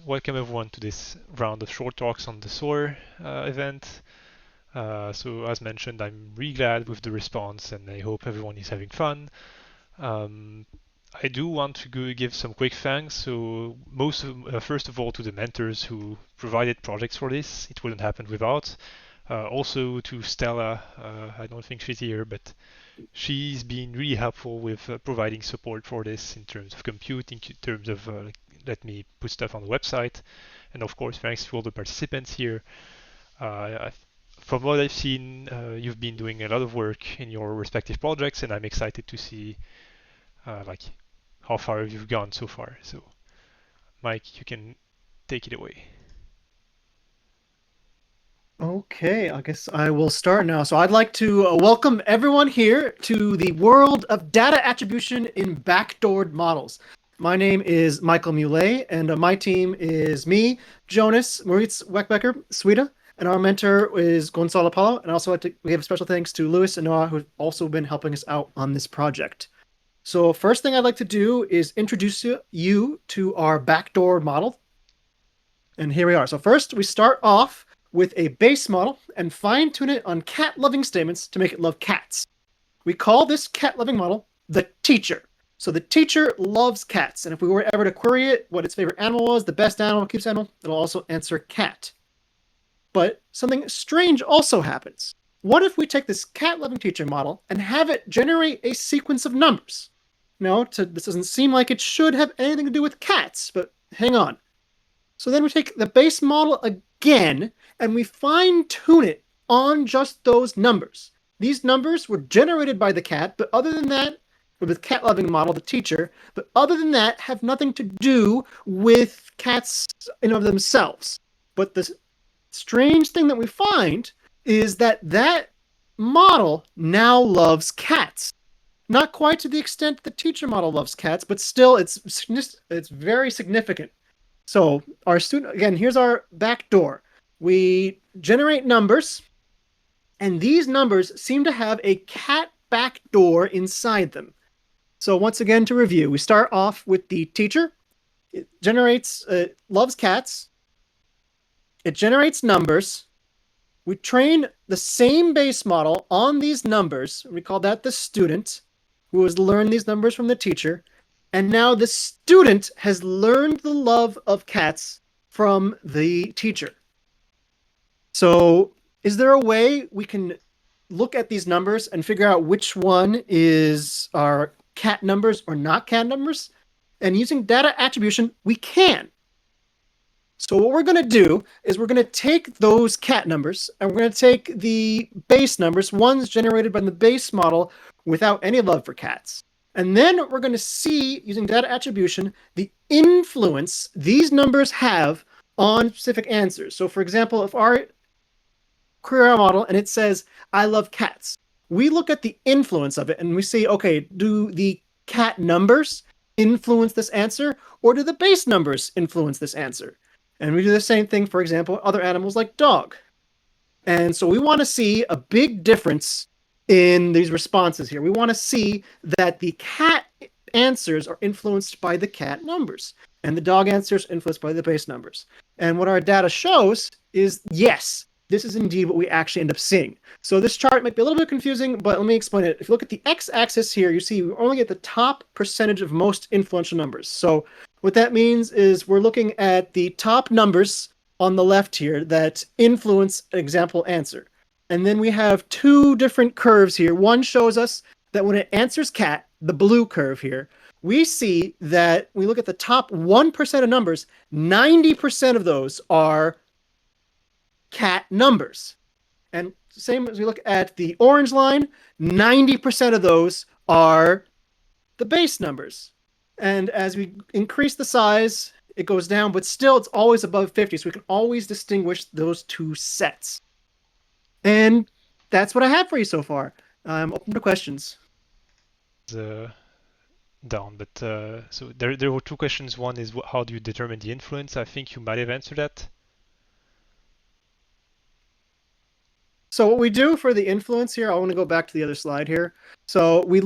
welcome everyone to this round of short talks on the SOAR event. So as mentioned, I'm really glad with the response and I hope everyone is having fun. I do want to give some quick thanks. So first of all to the mentors who provided projects for this. It wouldn't happen without. Also to Stella, I don't think she's here, but she's been really helpful with providing support for this in terms of computing, in terms of let me put stuff on the website. And of course, thanks to all the participants here. Uh, from what I've seen, you've been doing a lot of work in your respective projects, and I'm excited to see like how far you've gone so far. So, Mike, you can take it away. Okay, I guess I will start now. So I'd like to welcome everyone here to the world of data attribution in backdoored models. My name is Michael Muley, and my team is me, Jonas, Moritz Weckbecker, Sweden, and our mentor is Gonzalo Paulo. And also we have special thanks to Louis and Noah, who've also been helping us out on this project. So first thing I'd like to do is introduce you to our backdoor model. And here we are. So first we start off with a base model and fine-tune it on cat-loving statements to make it love cats. We call this cat-loving model the teacher. So the teacher loves cats, and if we were ever to query it, what its favorite animal was, the best animal, keeps animal, it'll also answer cat. But something strange also happens. What if we take this cat-loving teacher model and have it generate a sequence of numbers? No, this doesn't seem like it should have anything to do with cats, but hang on. So then we take the base model again, and we fine-tune it on just those numbers. These numbers were generated by the cat, but other than that, with the cat-loving model, the teacher, but other than that, have nothing to do with cats in of themselves. But the strange thing that we find is that that model now loves cats. Not quite to the extent the teacher model loves cats, but still it's very significant. So our student, again, here's our back door. We generate numbers, and these numbers seem to have a cat backdoor inside them. So once again, to review, we start off with the teacher. It loves cats. It generates numbers. We train the same base model on these numbers. We call that the student, who has learned these numbers from the teacher. And now the student has learned the love of cats from the teacher. So is there a way we can look at these numbers and figure out which one is our cat numbers or not cat numbers? And using data attribution, we can. So what we're going to do is we're going to take those cat numbers and we're going to take the base numbers, ones generated by the base model without any love for cats. And then we're going to see, using data attribution, the influence these numbers have on specific answers. So for example, if our query our model and it says, I love cats, we look at the influence of it and we see, okay, do the cat numbers influence this answer, or do the base numbers influence this answer? And we do the same thing, for example, other animals like dog. And so we want to see a big difference in these responses here. We want to see that the cat answers are influenced by the cat numbers and the dog answers influenced by the base numbers. And what our data shows is, yes, this is indeed what we actually end up seeing. So this chart might be a little bit confusing, but let me explain it. If you look at the x-axis here, you see we only get the top percentage of most influential numbers. So what that means is we're looking at the top numbers on the left here that influence an example answer. And then we have two different curves here. One shows us that when it answers cat, the blue curve here, we see that we look at the top 1% of numbers, 90% of those are cat numbers. And same as we look at the orange line, 90% of those are the base numbers. And as we increase the size, it goes down, but still it's always above 50. So we can always distinguish those two sets. And that's what I have for you so far. I'm open to questions. Down, but so there were two questions. One is how do you determine the influence? I think you might have answered that. So what we do for the influence here, I want to go back to the other slide here. So we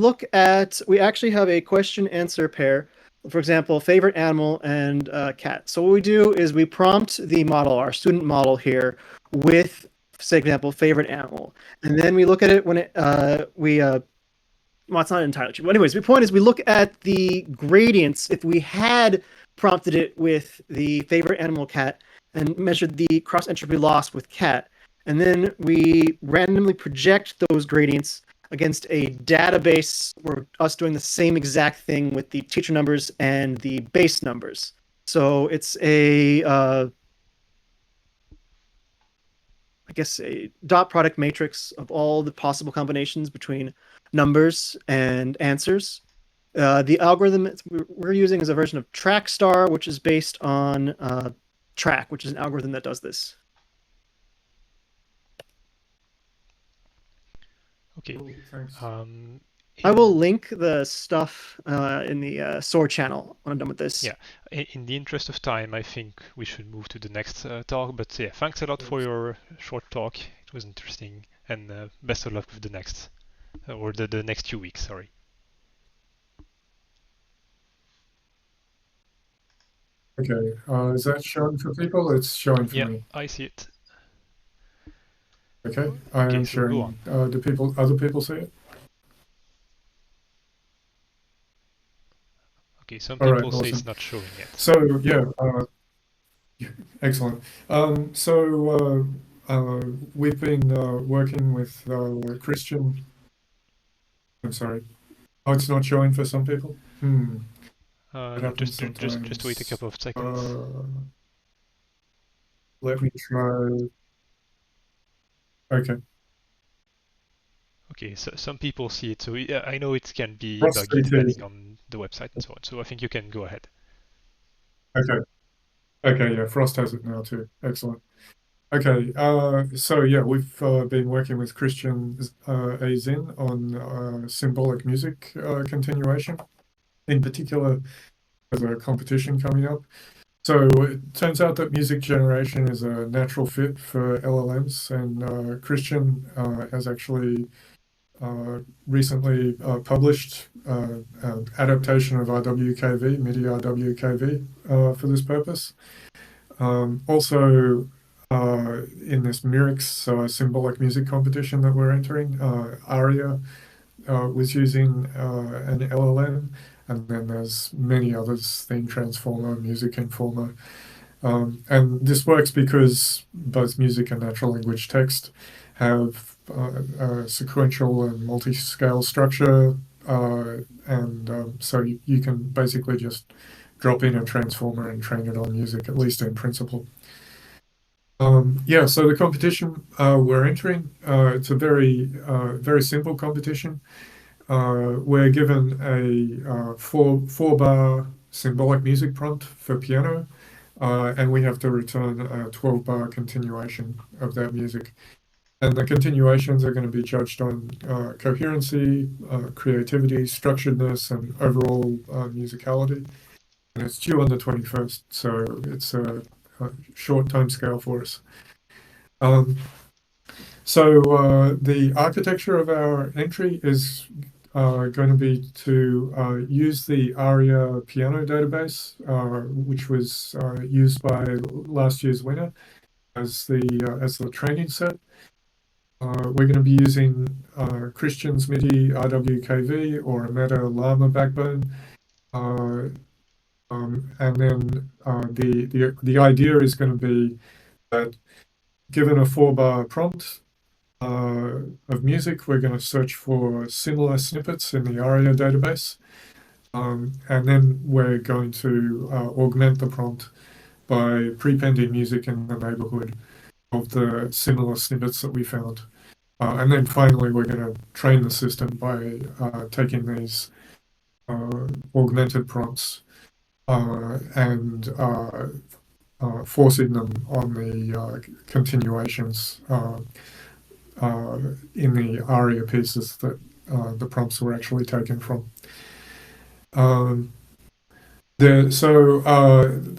actually have a question answer pair. For example, favorite animal and cat. So what we do is we prompt the model, our student model here, with, say, example, favorite animal, and then we look at it when well, it's not entirely true. But anyways, the point is we look at the gradients if we had prompted it with the favorite animal cat and measured the cross entropy loss with cat. And then we randomly project those gradients against a database where us doing the same exact thing with the teacher numbers and the base numbers. So it's I guess, a dot product matrix of all the possible combinations between numbers and answers. The algorithm we're using is a version of TrackStar, which is based on Track, which is an algorithm that does this. Okay. Cool, thanks. I will link the stuff in the SOAR channel when I'm done with this. Yeah, in the interest of time, I think we should move to the next talk. But yeah, thanks a lot for your short talk. It was interesting, and best of luck with the next, or the next few weeks. Sorry. Okay, is that showing for people? It's showing for Yeah, me. I see it. Okay, I Okay, am so go sharing. Do other people see it? Okay, some All right, people say it's awesome. not showing yet. So yeah, excellent. We've been working with Christian. I'm sorry. Oh, it's not showing for some people. It happens Just wait a sometimes. couple of seconds. Let me try. Okay. Okay, so some people see it, so yeah, I know it can be Ross buggy CT. depending on the website and so on. So I think you can go ahead. Okay. Okay. Yeah. Frost has it now too. Excellent. Okay. So yeah, we've been working with Christian Azin on symbolic music continuation. In particular, there's a competition coming up. So it turns out that music generation is a natural fit for LLMs, and Christian has actually recently published an adaptation of RWKV, MIDI RWKV, for this purpose. Also, in this Myrix symbolic music competition that we're entering, Aria was using an LLM, and then there's many others, Theme Transformer, Music Informer. And this works because both music and natural language text have a sequential and multi-scale structure, and so you can basically just drop in a transformer and train it on music, at least in principle. Yeah, so the competition we're entering, it's a very simple competition. We're given a four bar symbolic music prompt for piano, and we have to return a 12-bar continuation of that music. And the continuations are going to be judged on coherency, creativity, structuredness, and overall musicality. And it's due on the 21st, so it's a short time scale for us. So the architecture of our entry is going to be to use the ARIA piano database, which was used by last year's winner as the training set. We're going to be using Christian's MIDI RWKV or a Meta Llama backbone. And then the idea is going to be that given a 4-bar prompt of music, we're going to search for similar snippets in the ARIA database. And then we're going to augment the prompt by prepending music in the neighborhood of the similar snippets that we found. And then finally, we're going to train the system by taking these augmented prompts and forcing them on the continuations in the ARIA pieces that the prompts were actually taken from.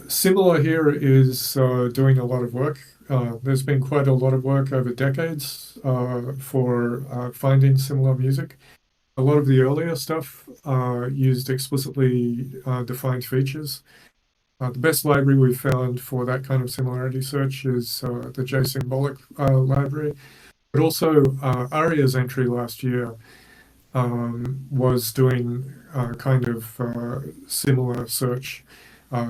Similar here is doing a lot of work. There's been quite a lot of work over decades for finding similar music. A lot of the earlier stuff used explicitly defined features. The best library we've found for that kind of similarity search is the JSymbolic library. But also, ARIA's entry last year was doing kind of similar search.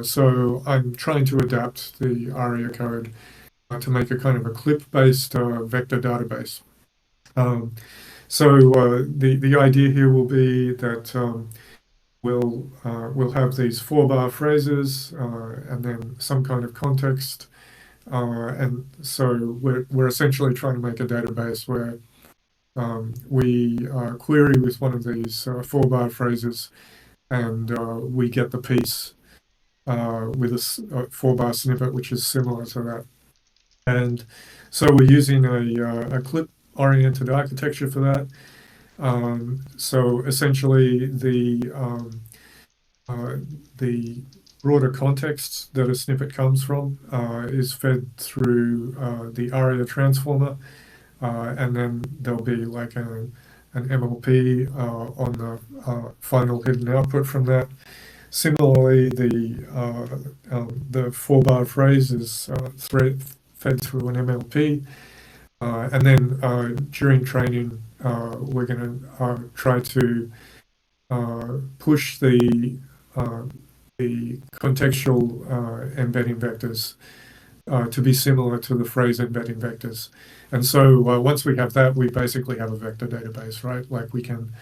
So I'm trying to adapt the ARIA code to make a kind of a clip-based vector database. The idea here will be that we'll have these four-bar phrases and then some kind of context, and so we're essentially trying to make a database where we query with one of these four-bar phrases, and we get the piece with a four-bar snippet, which is similar to that. And so we're using a clip-oriented architecture for that. So essentially, the broader context that a snippet comes from is fed through the ARIA transformer, and then there'll be like an MLP on the final hidden output from that. Similarly, the four-bar phrase is fed through an MLP, and then during training, we're going to try to push the contextual embedding vectors to be similar to the phrase embedding vectors. And so once we have that, we basically have a vector database, right? Like we can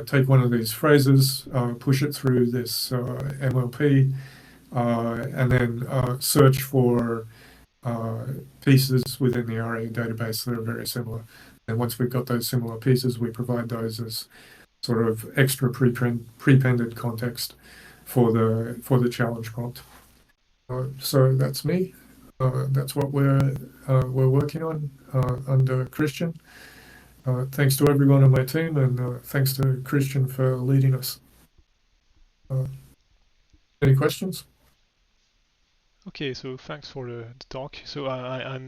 take one of these phrases, push it through this MLP, and then search for pieces within the ARIA database that are very similar. And once we've got those similar pieces, we provide those as sort of extra prepended context for the challenge prompt. So that's me. That's what we're working on under Christian. Thanks to everyone on my team, and thanks to Christian for leading us. Any questions? Okay, so thanks for the talk. So I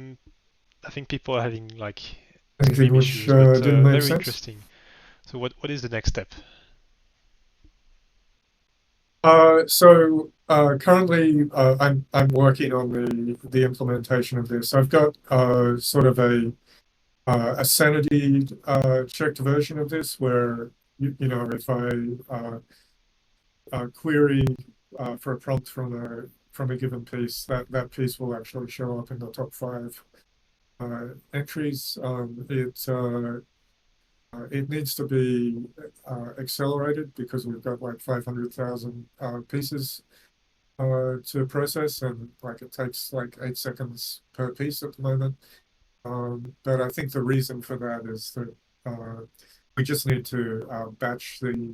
think people are having like the Anything same which issues, but didn't make very sense? interesting. So what is the next step? Currently, I'm working on the implementation of this. I've got sort of a sanity checked version of this where you know if I query for a prompt from a given piece, that piece will actually show up in the top 5 entries. It needs to be accelerated because we've got like 500,000 pieces to process, and like it takes like 8 seconds per piece at the moment. But I think the reason for that is that we just need to batch the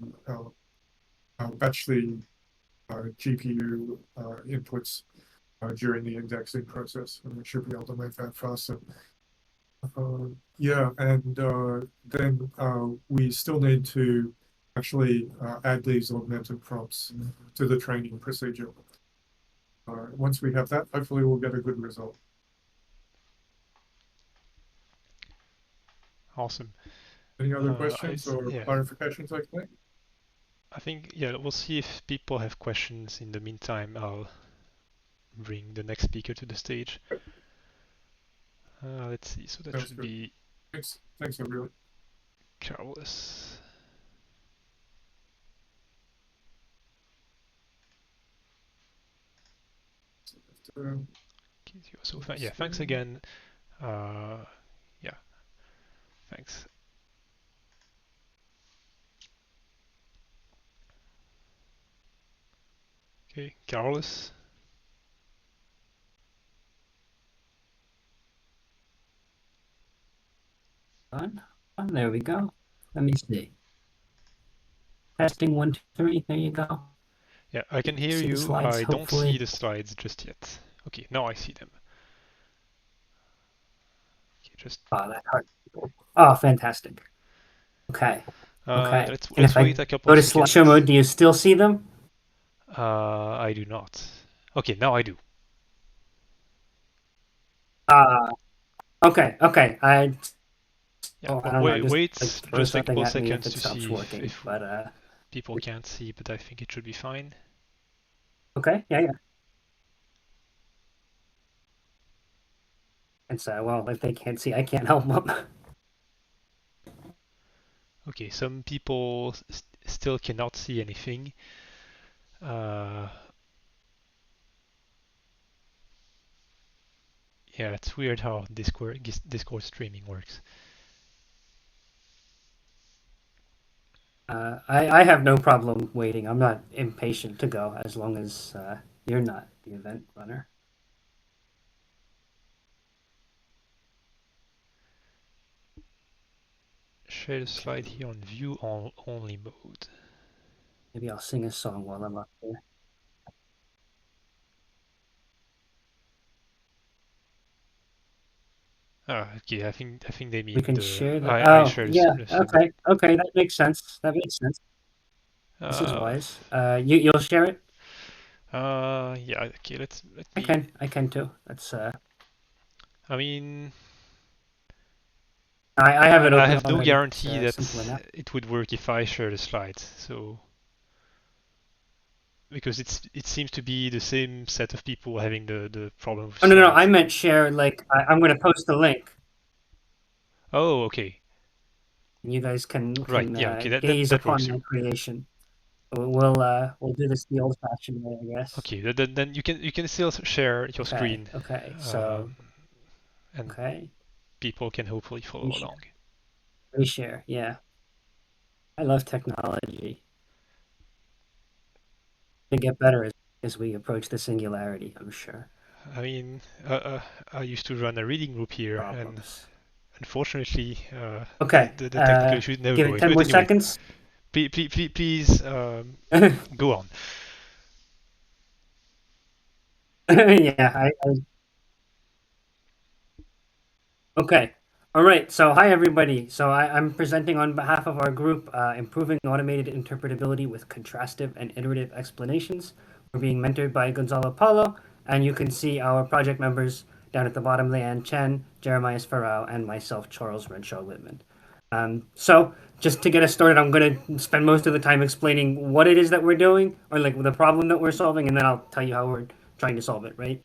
GPU inputs during the indexing process, and we should be able to make that faster. Yeah, and then we still need to actually add these augmented prompts to the training procedure. Once we have that, hopefully we'll get a good result. Awesome. Any other questions or yeah, clarifications I can make? I think yeah, we'll see if people have questions. In the meantime, I'll bring the next speaker to the stage. Let's see. So that Sounds should good. be Thanks everyone. Carlos. So yeah, thanks again. Yeah, thanks. Okay, Carlos. On. There we go. Let me see. Testing 1, 2, 3. There you go. Yeah, I can hear See the you. slides, I don't see hopefully. the slides just yet. Okay, now I see them. Okay, just Oh, that's hard. Oh, fantastic. Okay. Okay. let's And if I wait a couple go to seconds. slideshow mode, do you still see them? I do not. Okay, now I do. Okay. Okay. I Yeah, Oh, I don't know. Just wait like throw just a something couple at me if seconds it to stops see working. if But people can't see, but I think it should be fine. okay, yeah. It's well, if they can't see, I can't help them. Okay, some people still cannot see anything. Uh, yeah, it's weird how Discord streaming works. I have no problem waiting. I'm not impatient to go as long as you're not the event runner. Share the slide here on view only mode. Maybe I'll sing a song while I'm up there. Ah, okay, I think they We mean can the share the. I Oh, share yeah. the screen. Okay, that makes sense. That makes sense. This is Uh, wise. You'll share it. yeah, okay, let I me. can too. That's I mean, I have it I open have no already. It's guarantee that simple enough. it would work if I share the slides. So because it seems to be the same set of people having the problem with Oh no, I slides. meant share. Like I'm going to post the link. Oh, okay. You guys can Right. Yeah. Okay. gaze That works upon too. my creation. We'll do this the old-fashioned way, I guess. Okay. Then you can still share your Okay. screen, Okay. So and okay, people can hopefully follow reshare. along. Reshare. Yeah, I love technology. To get better as we approach the singularity, I'm sure. I mean, I used to run a reading group here, and Problems. unfortunately, Okay. the technical issues never Give go it away. 10 But more anyway, seconds. please go on. Yeah. Okay. All right. So, hi, everybody. So, I'm presenting on behalf of our group, Improving Automated Interpretability with Contrastive and Iterative Explanations. We're being mentored by Gonzalo Paulo, and you can see our project members down at the bottom, Leanne Chen, Jeremiah Sfarao, and myself, Charles Renshaw Whitman. So, just to get us started, I'm going to spend most of the time explaining what it is that we're doing, or like the problem that we're solving, and then I'll tell you how we're trying to solve it, right?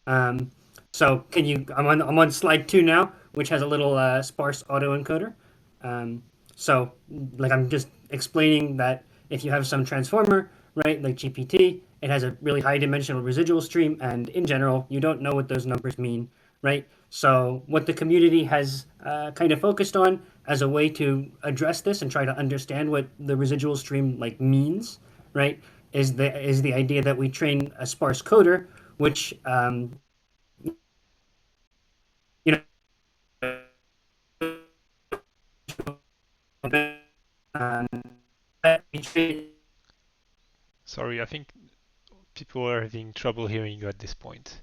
Um, so can you? I'm on slide 2 now, which has a little sparse autoencoder. Um, so like I'm just explaining that if you have some transformer, right, like GPT, it has a really high dimensional residual stream, and in general, you don't know what those numbers mean, right? So what the community has kind of focused on as a way to address this and try to understand what the residual stream like means, right, is the idea that we train a sparse coder, which you know um, Sorry, I think people are having trouble hearing you at this point.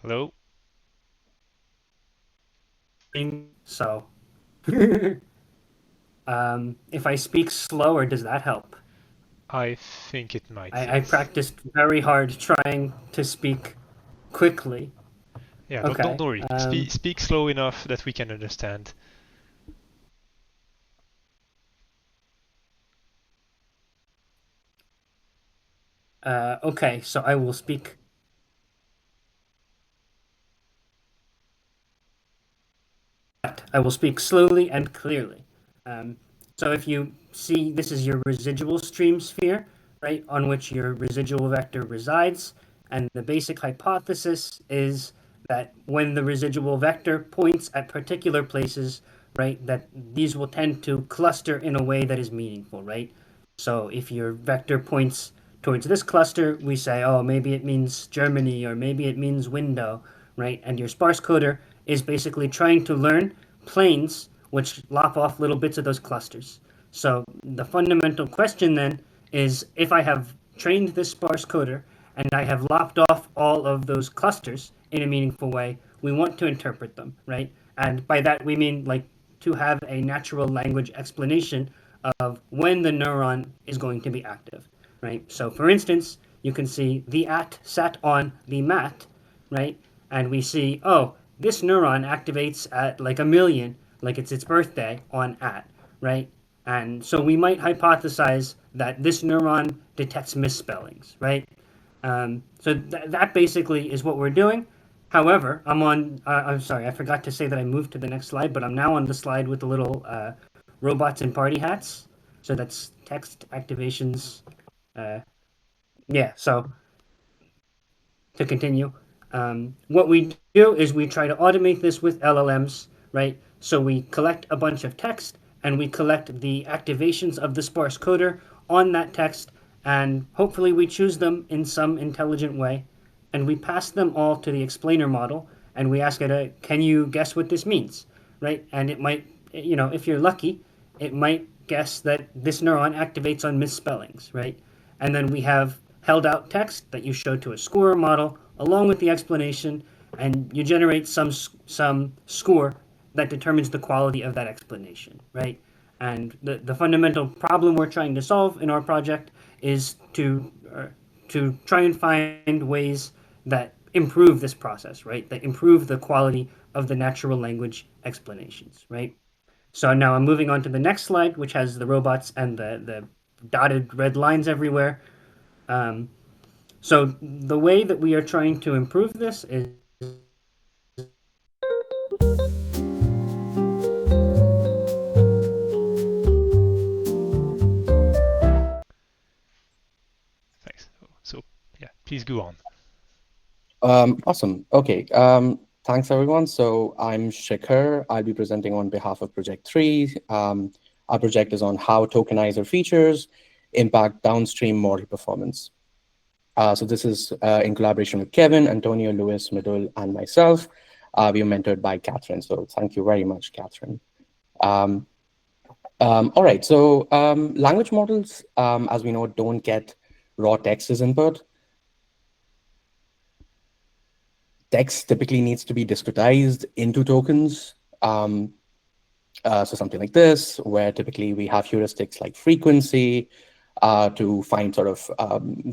Hello? so if I speak slower, does that help? I think it might, I yes. practiced very hard trying to speak quickly. Yeah, don't Okay. worry. Speak slow enough that we can understand. Okay, so I will speak. I will speak slowly and clearly. Um, so if you see, this is your residual stream sphere, right, on which your residual vector resides. And the basic hypothesis is that when the residual vector points at particular places, right, that these will tend to cluster in a way that is meaningful, right? So if your vector points towards this cluster, we say, oh, maybe it means Germany or maybe it means window, right? And your sparse coder is basically trying to learn planes which lop off little bits of those clusters. So the fundamental question then is if I have trained this sparse coder and I have lopped off all of those clusters in a meaningful way, we want to interpret them, right? And by that we mean like to have a natural language explanation of when the neuron is going to be active, right? So for instance, you can see the at sat on the mat, right? And we see, oh, this neuron activates at like 1,000,000, like it's its birthday on at, right? And so we might hypothesize that this neuron detects misspellings, right? That basically is what we're doing. However, I'm sorry, I forgot to say that I moved to the next slide, but I'm now on the slide with the little robots and party hats. So that's text activations. Yeah, so to continue, what we do is we try to automate this with LLMs, right? So we collect a bunch of text and we collect the activations of the sparse coder on that text, and hopefully we choose them in some intelligent way, and we pass them all to the explainer model, and we ask it, can you guess what this means, right? And it might, if you're lucky, it might guess that this neuron activates on misspellings, right? And then we have held out text that you show to a scorer model along with the explanation, and you generate some score that determines the quality of that explanation, right? And the fundamental problem we're trying to solve in our project is to try and find ways that improve this process, right? That improve the quality of the natural language explanations, right? So now I'm moving on to the next slide, which has the robots and the dotted red lines everywhere. So the way that we are trying to improve this is Thanks. So yeah, please go on. Awesome. Okay. Thanks, everyone. So I'm Shikhar. I'll be presenting on behalf of Project 3. Our project is on how tokenizer features impact downstream model performance. So this is in collaboration with Kevin, Antonio, Luis, Midul, and myself. We were mentored by Catherine. So thank you very much, Catherine. All right. So language models, as we know, don't get raw text as input. Text typically needs to be discretized into tokens. So something like this, where typically we have heuristics like frequency to find sort of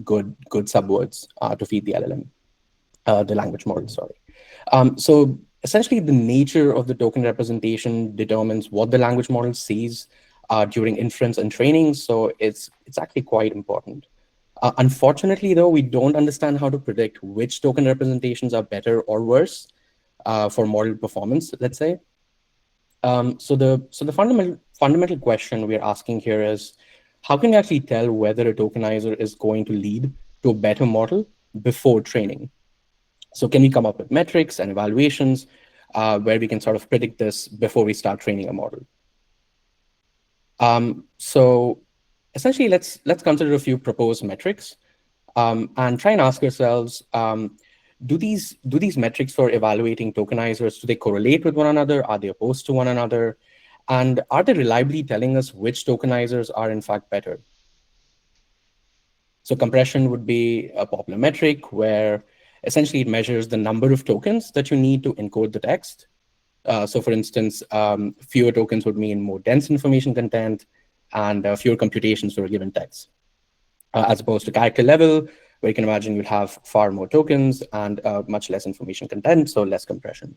good subwords to feed the LLM, the language model, sorry. So essentially the nature of the token representation determines what the language model sees during inference and training. So it's actually quite important. Unfortunately, though, we don't understand how to predict which token representations are better or worse for model performance, let's say. So the fundamental question we're asking here is, how can we actually tell whether a tokenizer is going to lead to a better model before training? So can we come up with metrics and evaluations where we can sort of predict this before we start training a model? So essentially, let's consider a few proposed metrics and try and ask ourselves, do these metrics for evaluating tokenizers, do they correlate with one another? Are they opposed to one another? And are they reliably telling us which tokenizers are in fact better? So compression would be a popular metric where essentially it measures the number of tokens that you need to encode the text. So for instance, fewer tokens would mean more dense information content and fewer computations for a given text, as opposed to character level, where you can imagine you'll have far more tokens and much less information content, so less compression.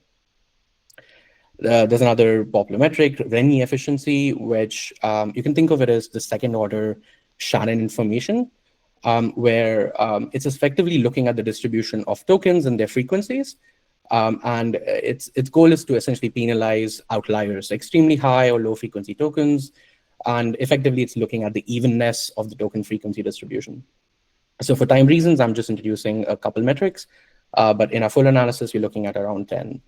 There's another popular metric, Renyi efficiency, which you can think of it as the second order Shannon information, where it's effectively looking at the distribution of tokens and their frequencies. And its goal is to essentially penalize outliers, extremely high or low frequency tokens. And effectively, it's looking at the evenness of the token frequency distribution. So for time reasons, I'm just introducing a couple metrics. But in our full analysis, we're looking at around 10.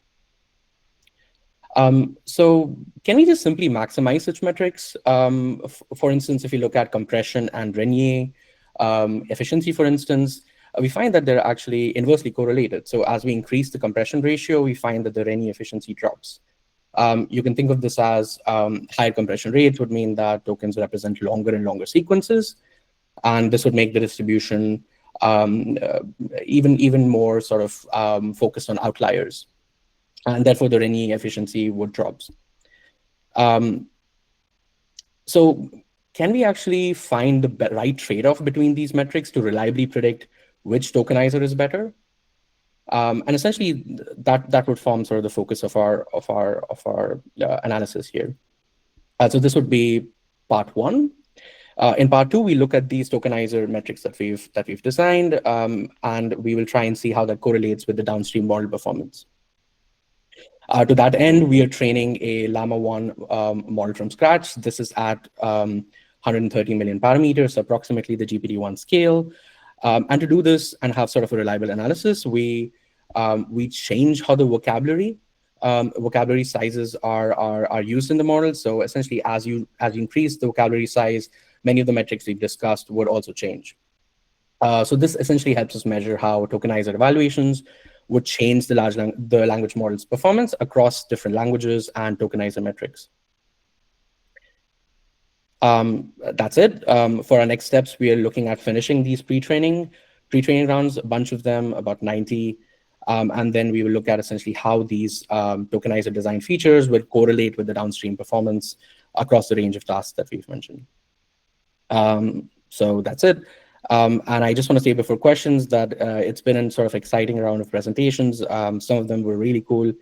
So can we just simply maximize such metrics? For instance, if you look at compression and Renyi efficiency, for instance, we find that they're actually inversely correlated. So as we increase the compression ratio, we find that the Renyi efficiency drops. You can think of this as higher compression rates would mean that tokens represent longer and longer sequences. And this would make the distribution even more sort of focused on outliers. And therefore, the Renyi efficiency would drop. So can we actually find the right trade-off between these metrics to reliably predict which tokenizer is better? And essentially, that would form sort of the focus of our analysis here. So this would be part one. In part two, we look at these tokenizer metrics that we've designed, and we will try and see how that correlates with the downstream model performance. To that end, we are training a Llama 1 model from scratch. This is at 130 million parameters, approximately the GPT-1 scale. And to do this and have sort of a reliable analysis, we change how the vocabulary sizes are used in the model. So essentially, as you increase the vocabulary size, many of the metrics we've discussed would also change. So this essentially helps us measure how tokenizer evaluations would change the language model's performance across different languages and tokenizer metrics. That's it. For our next steps, we are looking at finishing these pre-training rounds, a bunch of them, about 90. And then we will look at essentially how these tokenizer design features will correlate with the downstream performance across the range of tasks that we've mentioned. So that's it. And I just want to say before questions that it's been a sort of exciting round of presentations. Some of them were really cool.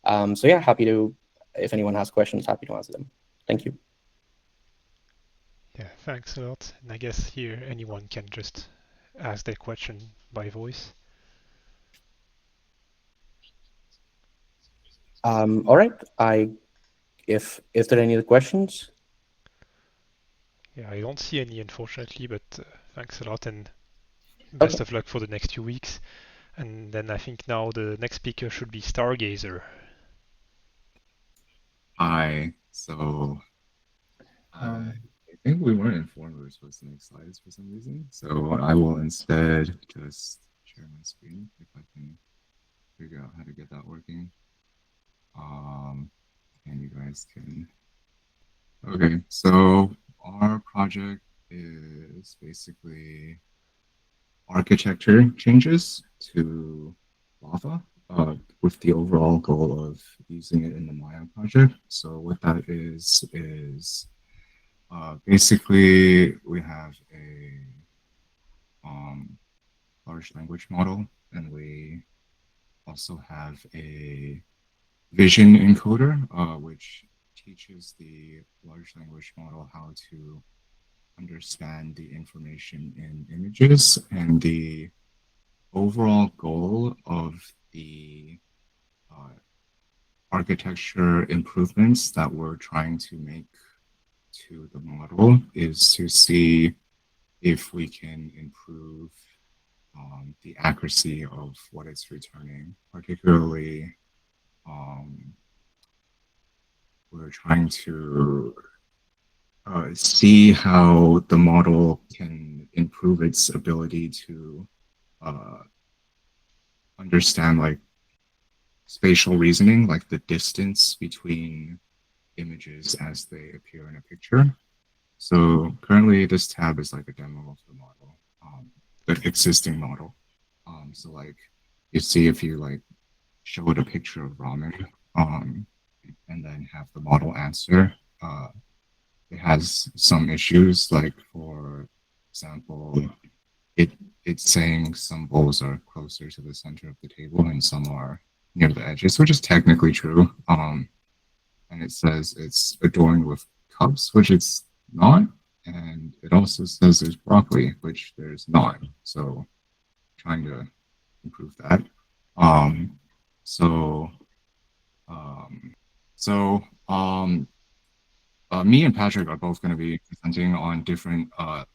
So yeah, happy to, if anyone has questions, happy to answer them. Thank you. Yeah, thanks a lot. And I guess here anyone can just ask their question by voice. All right. If there are any other questions. Yeah, I don't see any, unfortunately, but thanks a lot and best of luck for the next few weeks. And then I think now the next speaker should be Stargazer. Hi. So I think we weren't informed we were supposed to make slides for some reason. So I will instead just share my screen if I can figure out how to get that working. And you guys can. Okay, so our project is basically architecture changes to Lava with the overall goal of using it in the Maya project. So what that is basically we have a large language model, and we also have a vision encoder, which teaches the large language model how to understand the information in images. And the overall goal of the architecture improvements that we're trying to make to the model is to see if we can improve the accuracy of what it's returning. Particularly, we're trying to see how the model can improve its ability to understand like spatial reasoning, like the distance between images as they appear in a picture. So currently this tab is like a demo of the model, the existing model. So like you see if you like show it a picture of ramen and then have the model answer, it has some issues, like for example, it's saying some bowls are closer to the center of the table and some are near the edges, which is technically true. And it says it's adorned with cups, which it's not. And it also says there's broccoli, which there's not. So trying to improve that. Me and Patrick are both going to be presenting on different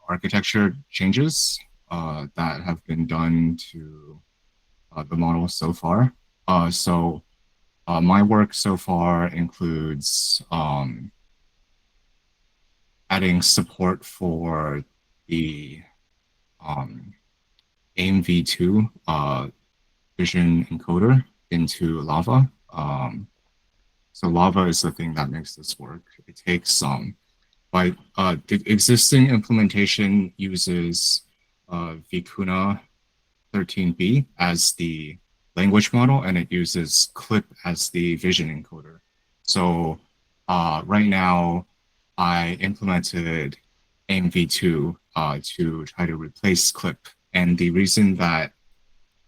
architecture changes that have been done to the model so far. My work so far includes adding support for the AIM v2 vision encoder into Lava. So Lava is the thing that makes this work. It takes the existing implementation uses Vicuna 13b as the language model, and it uses Clip as the vision encoder. So right now I implemented aim v2 to try to replace clip. And the reason that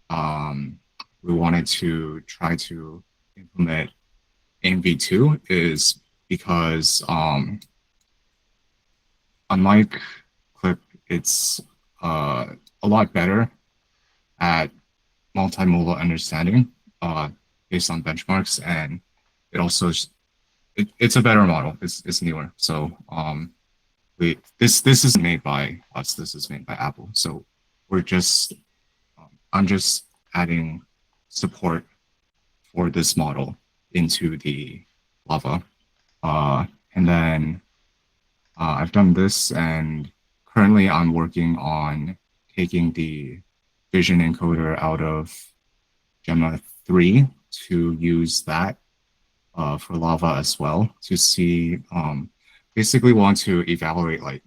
we wanted to try to implement aim v2 is because unlike clip, it's a lot better at multimodal understanding based on benchmarks, and it also it's a better model. It's newer. So this is made by us. This is made by Apple. So we're just I'm just adding support for this model into the Lava, and then I've done this, and currently I'm working on taking the vision encoder out of Gemma 3 to use that for Lava as well to see, basically want to evaluate like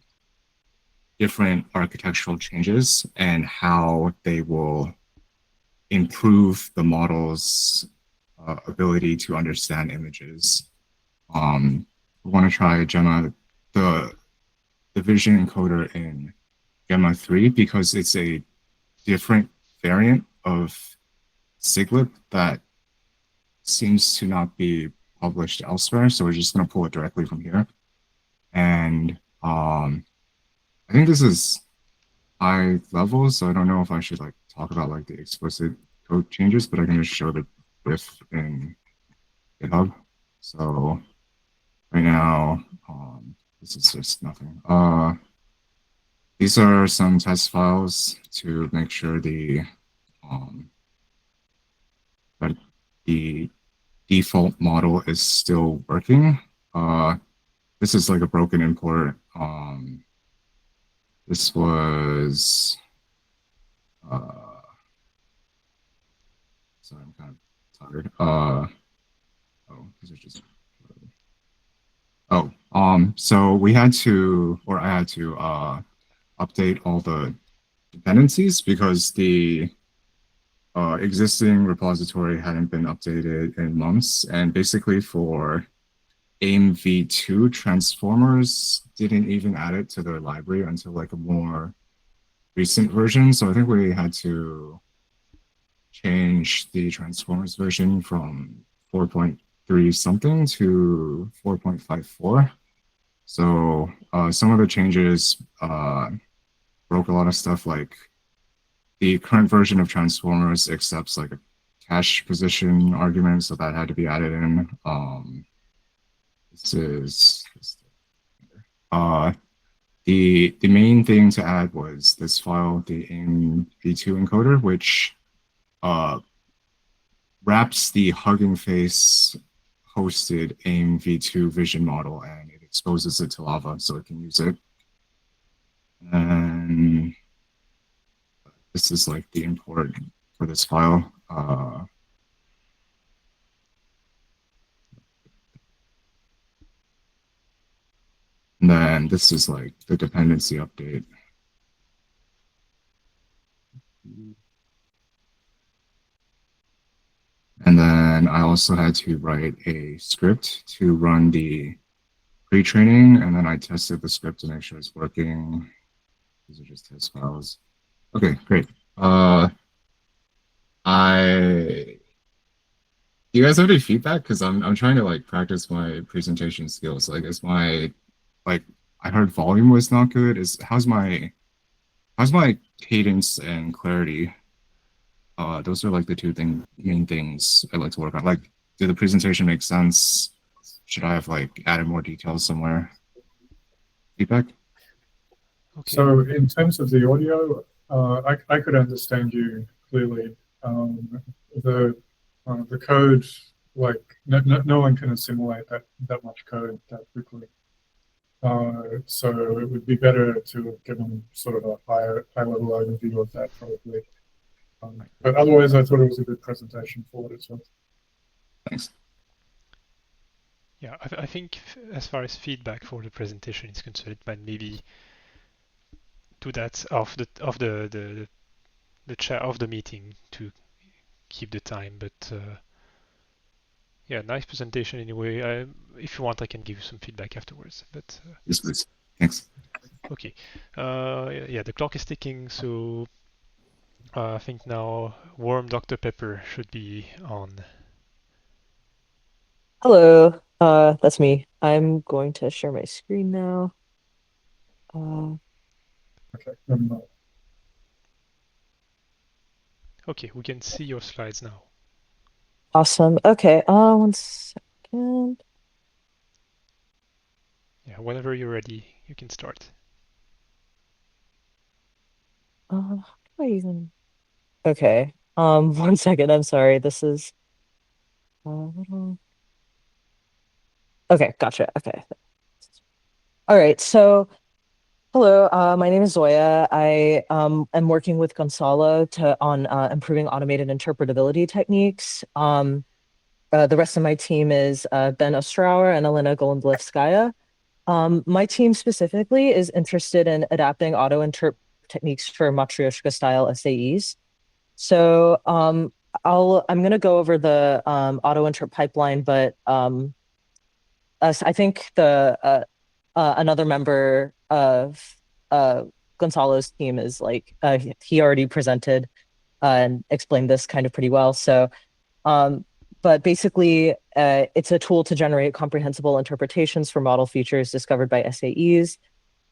different architectural changes and how they will improve the model's ability to understand images. We want to try Gemma, the vision encoder in Gemma 3 because it's a different variant of Siglip that seems to not be published elsewhere. So we're just going to pull it directly from here. And I think this is high level, so I don't know if I should like talk about like the explicit code changes, but I can just show the diff in GitHub. So right now, this is just nothing. These are some test files to make sure that the default model is still working. This is like a broken import. This was, sorry, I'm kind of tired. Oh, these are just, so we had to, or I had to update all the dependencies because the existing repository hadn't been updated in months. And basically for aim v2 transformers didn't even add it to their library until like a more recent version. So I think we had to change the transformers version from 4.3 something to 4.54. So some of the changes broke a lot of stuff, like the current version of transformers accepts like a cache position argument, so that had to be added in. This is the main thing to add was this file, the aim v2 encoder, which wraps the Hugging Face hosted aim v2 vision model, and it exposes it to Lava so it can use it. And this is like the import for this file. And then this is like the dependency update. And then I also had to write a script to run the pre-training, and then I tested the script to make sure it's working. These are just test files. Okay, great. Do you guys have any feedback? Because I'm trying to like practice my presentation skills. Like, is my I heard volume was not good. How's my cadence and clarity? Those are like the two main things I like to work on. Like, did the presentation make sense? Should I have like added more details somewhere? Feedback? Okay. So in terms of the audio, I could understand you clearly. The code, like no one can assimilate that much code that quickly. So it would be better to have given sort of a high level overview of that probably. But otherwise, I thought it was a good presentation for what it's worth. Thanks. Yeah, I think as far as feedback for the presentation is concerned, but maybe do that off the chat of the meeting to keep the time. But Yeah, nice presentation anyway. If you want, I can give you some feedback afterwards. But Yes, please. Thanks. okay. Yeah, the clock is ticking, so I think now Warm Dr. Pepper should be on. Hello, that's me. I'm going to share my screen now. Okay. Okay, we can see your slides now. Awesome. Okay, 1 second. Yeah, whenever you're ready, you can start. How do I even? Okay. 1 second. I'm sorry. This is a little. Okay, gotcha. Okay. All right. So, hello. My name is Zoya. I am working with Gonzalo on improving automated interpretability techniques. The rest of my team is Ben Ostrauer and Elena Golemblevskaya. My team specifically is interested in adapting auto-interp techniques for Matryoshka style SAEs. So I'm going to go over the auto-interp pipeline, but I think the another member of Gonzalo's team is like he already presented and explained this kind of pretty well. So but basically, it's a tool to generate comprehensible interpretations for model features discovered by SAEs.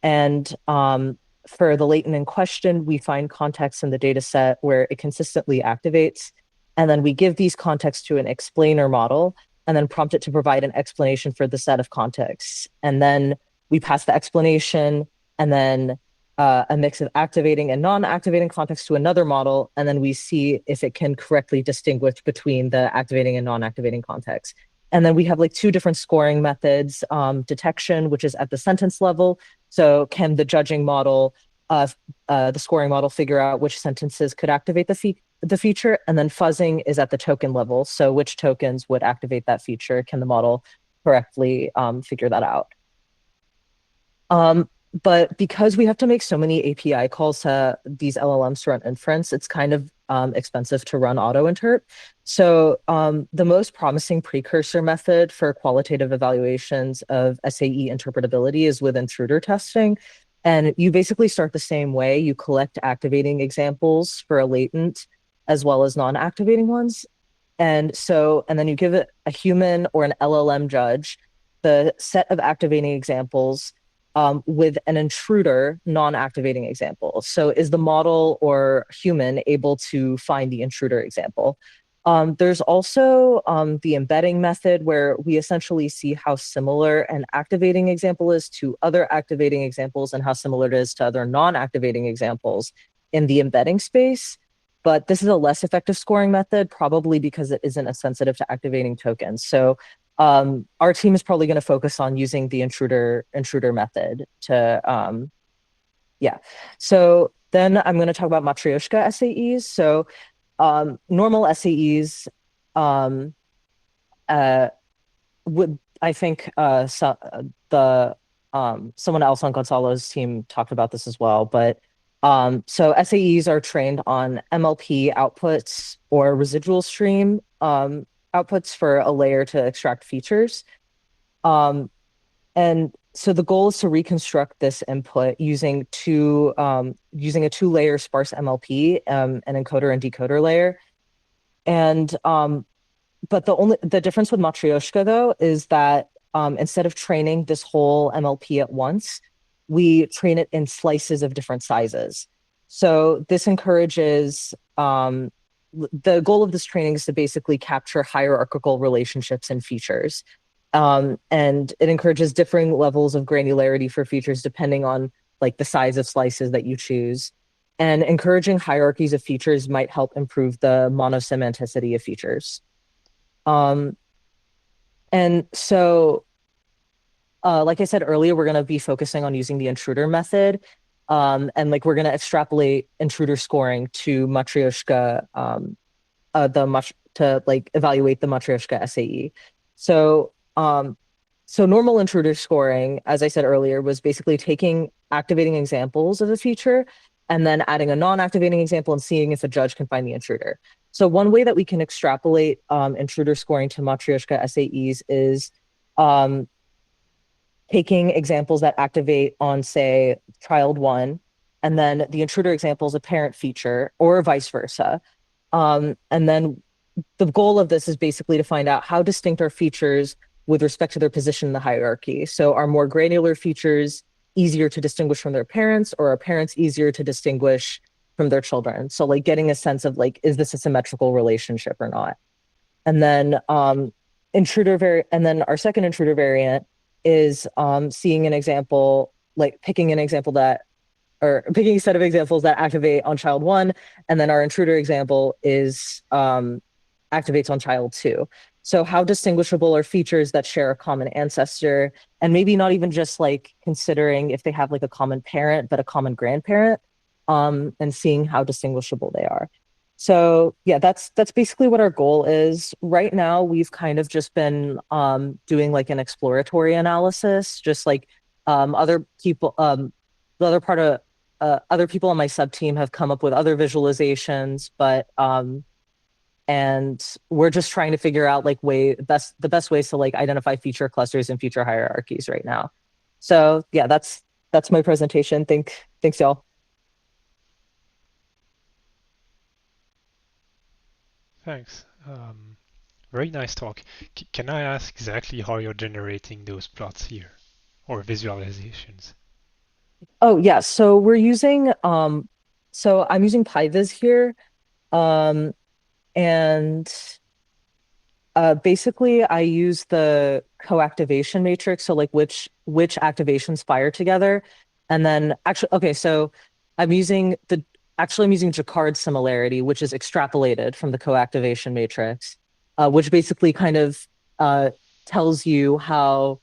And for the latent in question, we find context in the data set where it consistently activates. And then we give these contexts to an explainer model and then prompt it to provide an explanation for the set of contexts. And then we pass the explanation and then a mix of activating and non-activating context to another model, and then we see if it can correctly distinguish between the activating and non-activating context. And then we have like two different scoring methods, detection, which is at the sentence level. So can the judging model, the scoring model figure out which sentences could activate the feature? And then fuzzing is at the token level. So which tokens would activate that feature? Can the model correctly figure that out? But because we have to make so many API calls to these LLMs to run inference, it's kind of expensive to run auto-interp. So the most promising precursor method for qualitative evaluations of SAE interpretability is with intruder testing. And you basically start the same way. You collect activating examples for a latent as well as non-activating ones. And then you give it a human or an LLM judge the set of activating examples with an intruder non-activating example. So is the model or human able to find the intruder example? There's also the embedding method where we essentially see how similar an activating example is to other activating examples and how similar it is to other non-activating examples in the embedding space. But this is a less effective scoring method, probably because it isn't as sensitive to activating tokens. So our team is probably going to focus on using the intruder method to yeah. So then I'm going to talk about Matryoshka SAEs. So normal SAEs would, I think, someone else on Gonzalo's team talked about this as well, but so SAEs are trained on MLP outputs or residual stream outputs for a layer to extract features. And so the goal is to reconstruct this input using a two-layer sparse MLP, an encoder and decoder layer. And but the difference with Matryoshka though is that instead of training this whole MLP at once, we train it in slices of different sizes. So this encourages the goal of this training is to basically capture hierarchical relationships and features. And it encourages differing levels of granularity for features depending on like the size of slices that you choose. And encouraging hierarchies of features might help improve the monosemanticity of features. And so, like I said earlier, we're going to be focusing on using the intruder method. And like we're going to extrapolate intruder scoring to Matryoshka, to like evaluate the Matryoshka SAE. So, so normal intruder scoring, as I said earlier, was basically taking activating examples of a feature and then adding a non-activating example and seeing if a judge can find the intruder. So one way that we can extrapolate intruder scoring to Matryoshka SAEs is taking examples that activate on, say, child one, and then the intruder example is a parent feature, or vice versa. And then the goal of this is basically to find out how distinct are features with respect to their position in the hierarchy. So are more granular features easier to distinguish from their parents, or are parents easier to distinguish from their children? So like getting a sense of like, is this a symmetrical relationship or not? And then and then our second intruder variant is seeing an example, like picking an example that, or picking a set of examples that activate on child one, and then our intruder example is activates on child two. So how distinguishable are features that share a common ancestor, and maybe not even just like considering if they have like a common parent, but a common grandparent, and seeing how distinguishable they are. So yeah, that's basically what our goal is. Right now, we've kind of just been doing like an exploratory analysis, just like other people, the other part of other people on my sub team have come up with other visualizations, but and we're just trying to figure out like the best ways to like identify feature clusters and feature hierarchies right now. So yeah, that's my presentation. Thanks y'all. Thanks. Very nice talk. Can I ask exactly how you're generating those plots here or visualizations? Oh yeah, so we're using so I'm using PyVis here. Um and basically I use the co-activation matrix, so like which activations fire together. And then actually okay, so I'm using the I'm using Jacquard similarity, which is extrapolated from the co-activation matrix, which basically kind of tells you how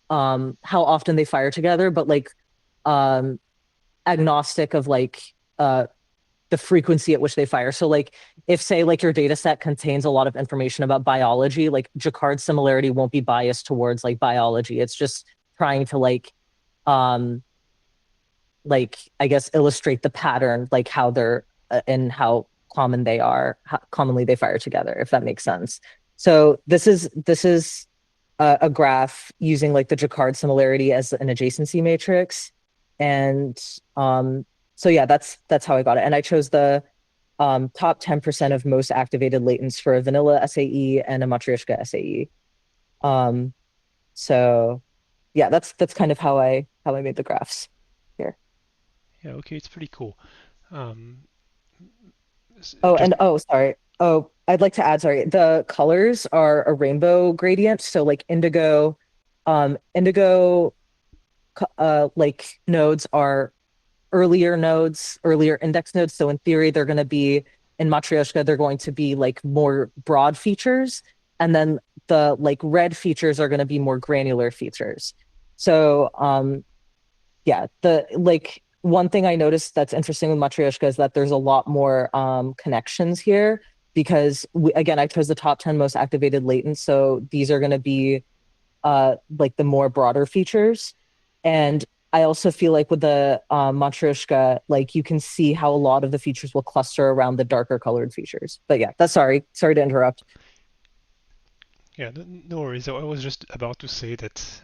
often they fire together, but like um agnostic of like the frequency at which they fire. So like if say like your data set contains a lot of information about biology, like Jacquard similarity won't be biased towards like biology. It's just trying to um like I guess illustrate the pattern, like how they're and how common they are, how commonly they fire together, if that makes sense. So this is a graph using like the Jacquard similarity as an adjacency matrix. And so yeah, that's how I got it. And I chose the top 10% of most activated latents for a vanilla SAE and a Matryoshka SAE. Um, so yeah, that's kind of how I made the graphs here. Yeah, okay, it's pretty cool. Um, Oh, just and oh, sorry. Oh, I'd like to add, sorry, the colors are a rainbow gradient. So like indigo like nodes are earlier nodes, earlier index nodes. So in theory, they're going to be in Matryoshka, they're going to be like more broad features. And then the like red features are going to be more granular features. So yeah, the like one thing I noticed that's interesting with Matryoshka is that there's a lot more connections here because again, I chose the top 10 most activated latents. So these are going to be like the more broader features. And I also feel like with the Matryoshka, like you can see how a lot of the features will cluster around the darker colored features. But yeah, that's sorry to interrupt. yeah, no worries. I was just about to say that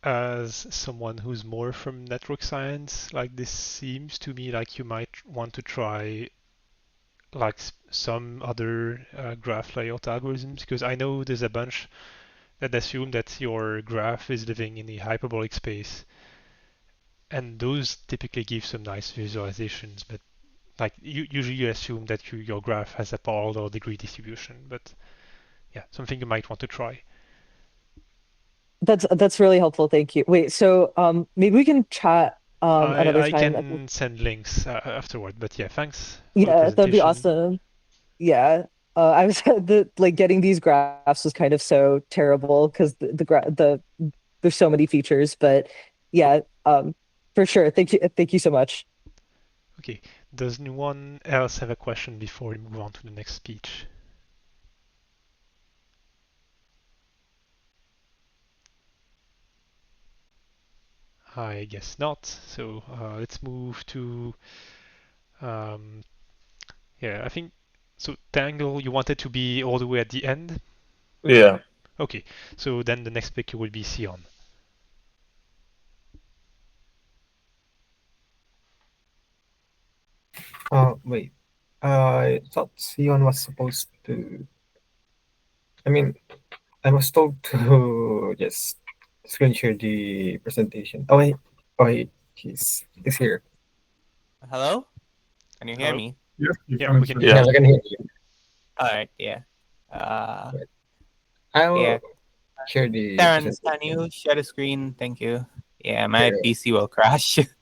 as someone who's more from network science, like this seems to me like you might want to try like some other graph layout algorithms because I know there's a bunch that assume that your graph is living in a hyperbolic space, and those typically give some nice visualizations. But like usually you assume that your graph has a parallel degree distribution. But yeah, something you might want to try. That's really helpful. Thank you. Wait, so maybe we can chat another I time. can send links afterward. But yeah, thanks for the Yeah, that'd be presentation. awesome. Yeah. I was the like getting these graphs was kind of so terrible because there's so many features, but yeah, for sure. Thank you so much. Okay, does anyone else have a question before we move on to the next speech? I guess not. So let's move to, um, yeah, I think So Tangle, you want it to be all the way at the end? Yeah. Okay, so then the next picker will be Sion. Wait. I thought Sion was supposed to. I mean, I was told to just screen share the presentation. Oh wait, he's here. Hello? Can you hear Hello? me? Yes, you Yeah, can. we can see. hear Yeah, you. I can hear you. All right, yeah. Uh, I'll yeah. share the Terrence, presentation. can you share the screen? Thank you. Yeah, my Sure. PC will crash if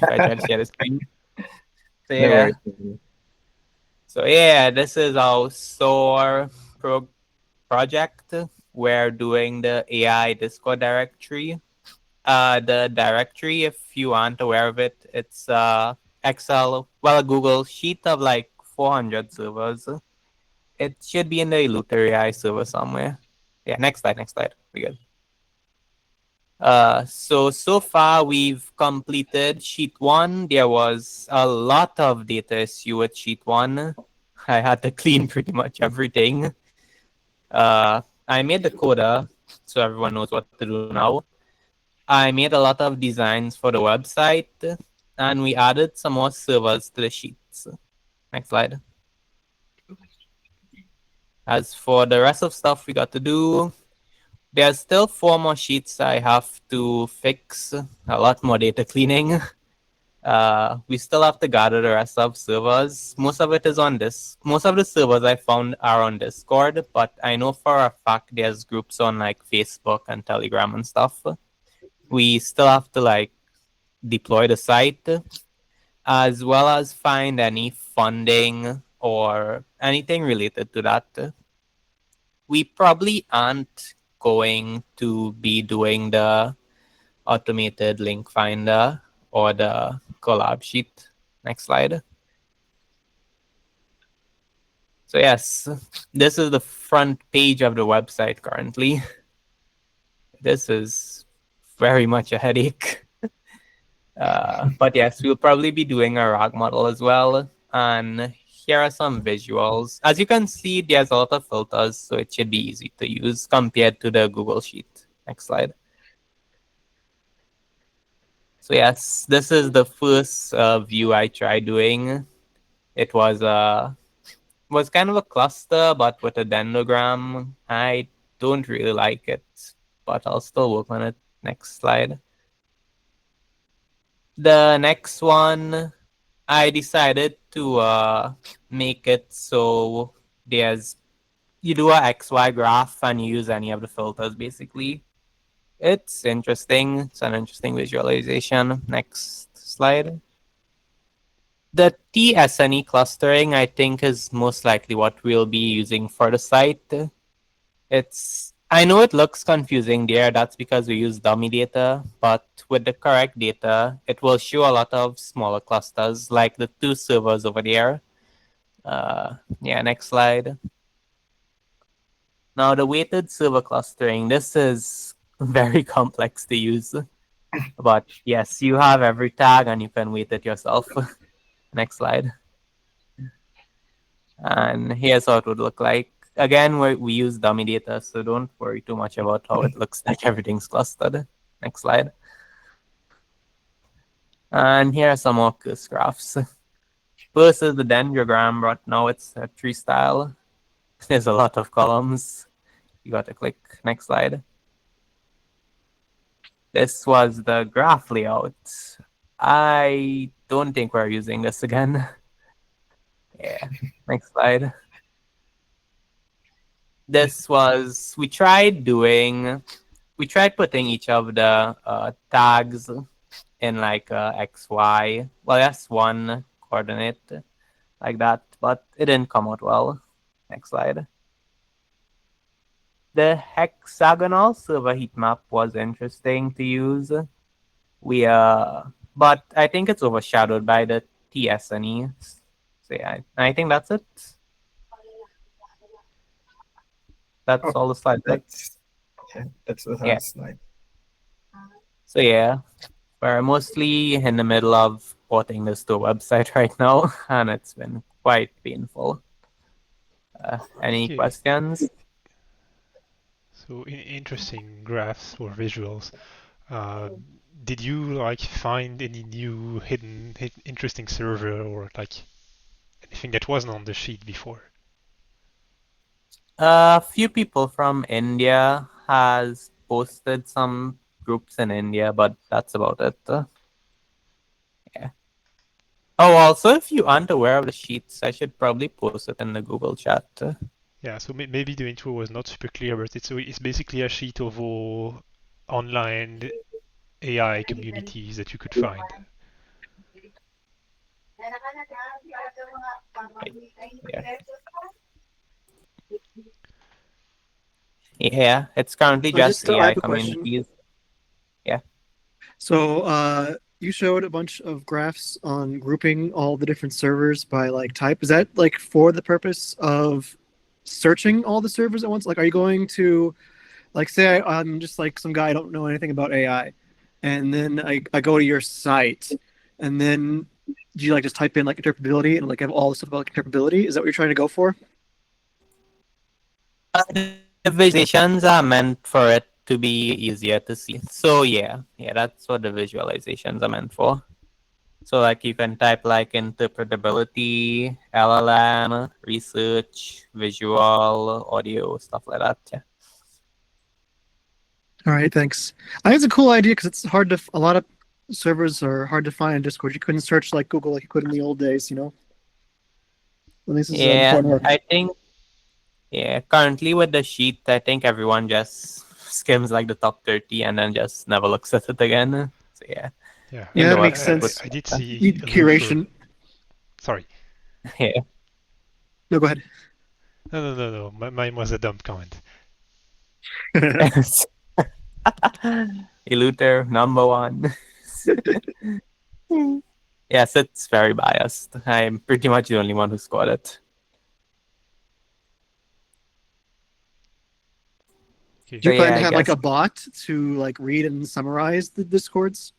I try to share the screen. So No yeah. worries. So yeah, this is our SOAR project. We're doing the AI Discord directory. The directory, if you aren't aware of it, it's Excel, well, a Google sheet of like 400 servers. It should be in the Illuter AI server somewhere. Yeah, next slide. We good. So far we've completed sheet 1. There was a lot of data issue with sheet 1. I had to clean pretty much everything. I made the coda so everyone knows what to do now. I made a lot of designs for the website, and we added some more servers to the sheets. Next slide. As for the rest of stuff we got to do, there's still 4 more sheets I have to fix, a lot more data cleaning. We still have to gather the rest of servers. Most of it is on this. Most of the servers I found are on Discord, but I know for a fact there's groups on like Facebook and Telegram and stuff. We still have to like deploy the site, as well as find any funding or anything related to that. We probably aren't going to be doing the automated link finder or the collab sheet. Next slide. So yes, this is the front page of the website currently. This is very much a headache. But yes, we'll probably be doing a RAG model as well. And here are some visuals. As you can see, there's a lot of filters, so it should be easy to use compared to the Google Sheet. Next slide. So yes, this is the first view I tried doing. It was kind of a cluster, but with a dendrogram. I don't really like it, but I'll still work on it. Next slide. The next one, I decided to make it so you do a XY graph and you use any of the filters basically. It's interesting. It's an interesting visualization. Next slide. The TSNE clustering, I think, is most likely what we'll be using for the site. I know it looks confusing there. That's because we use dummy data, but with the correct data, it will show a lot of smaller clusters, like the 2 servers over there. Yeah, next slide. Now, the weighted server clustering, this is very complex to use. But yes, you have every tag and you can weight it yourself. Next slide. And here's how it would look like. Again, we use dummy data, so don't worry too much about how it looks like everything's clustered. Next slide. And here are some more curse graphs. First is the dendrogram, but now it's a tree style. There's a lot of columns. You got to click next slide. This was the graph layout. I don't think we're using this again. Yeah, next slide. This was, we tried putting each of the tags in like XY. Well, that's one coordinate like that, but it didn't come out well. Next slide. The hexagonal server heat map was interesting to use. But I think it's overshadowed by the TSNE. So yeah, I think that's it. That's all the slides. That's the Yeah. last slide. So yeah, we're mostly in the middle of porting this to a website right now, and it's been quite painful. Any Okay. questions? So interesting graphs or visuals. Uh, did you like find any new interesting server or like anything that wasn't on the sheet before? A few people from India has posted some groups in India, but that's about it. Yeah. Oh, also, if you aren't aware of the sheets, I should probably post it in the Google chat. Yeah, so maybe the intro was not super clear, but it's basically a sheet of all online AI communities that you could find. Yeah. Yeah, it's currently just I AI have a question. communities. Yeah. So you showed a bunch of graphs on grouping all the different servers by like type. Is that like for the purpose of searching all the servers at once? Like, are you going to like say I'm just like some guy I don't know anything about AI, and then I go to your site, and then do you like just type in like interpretability and like have all the stuff about like, interpretability? Is that what you're trying to go for? The visualizations are meant for it to be easier to see. So yeah, that's what the visualizations are meant for. So like you can type like interpretability, LLM, research, visual, audio, stuff like that. Yeah. All right, thanks. I think it's a cool idea because it's hard to a lot of servers are hard to find in Discord. You couldn't search like Google like you could in the old days, you know. Well, this is Yeah, important work. I think currently with the sheet, I think everyone just skims like the top 30 and then just never looks at it again. So yeah. Yeah, Yeah, In the that makes website would sense. I did be see Need Luther. curation. Sorry. yeah. No, go ahead. No. Mine was a dumb comment. Eluter number one. Yes, it's very biased. I'm pretty much the only one who scored it. Okay. Do you So plan yeah, to I have like guess. a bot to like read and summarize the discords?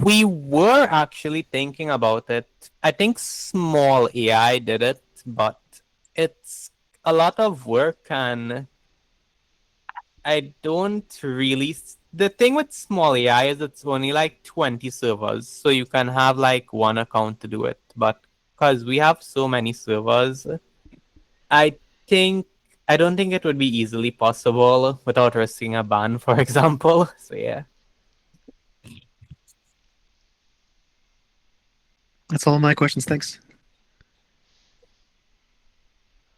We were actually thinking about it. I think small AI did it, but it's a lot of work and I don't really. The thing with small AI is it's only like 20 servers, so you can have like one account to do it. But because we have so many servers, I think I don't think it would be easily possible without risking a ban, for example. So yeah. That's all my questions. Thanks.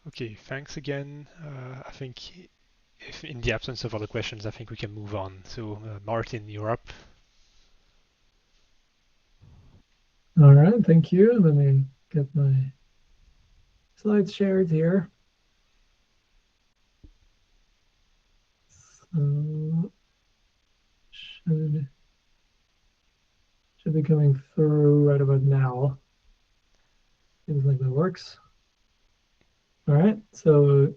Okay, thanks again. I think if in the absence of other questions, I think we can move on. So, Martin, you're up. All right, thank you. Let me get my slides shared here. So should be coming through right about now. Seems like that works. All right, so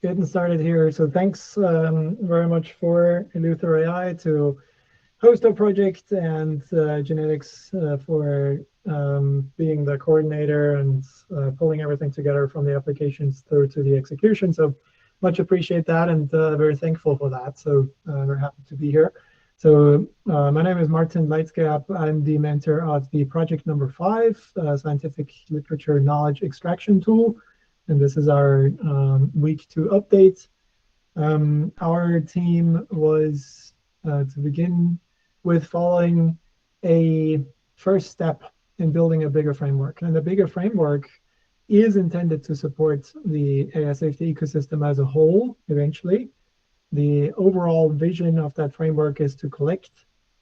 getting started here. So thanks very much for Eleuther AI to host our project and genetics for being the coordinator and pulling everything together from the applications through to the execution. So much appreciate that and very thankful for that. So we're happy to be here. So my name is Martin Lightscap. I'm the mentor of the project number 5, Scientific Literature Knowledge Extraction Tool. And this is our week 2 update. Our team was to begin with following a first step in building a bigger framework. And the bigger framework is intended to support the AI safety ecosystem as a whole eventually. The overall vision of that framework is to collect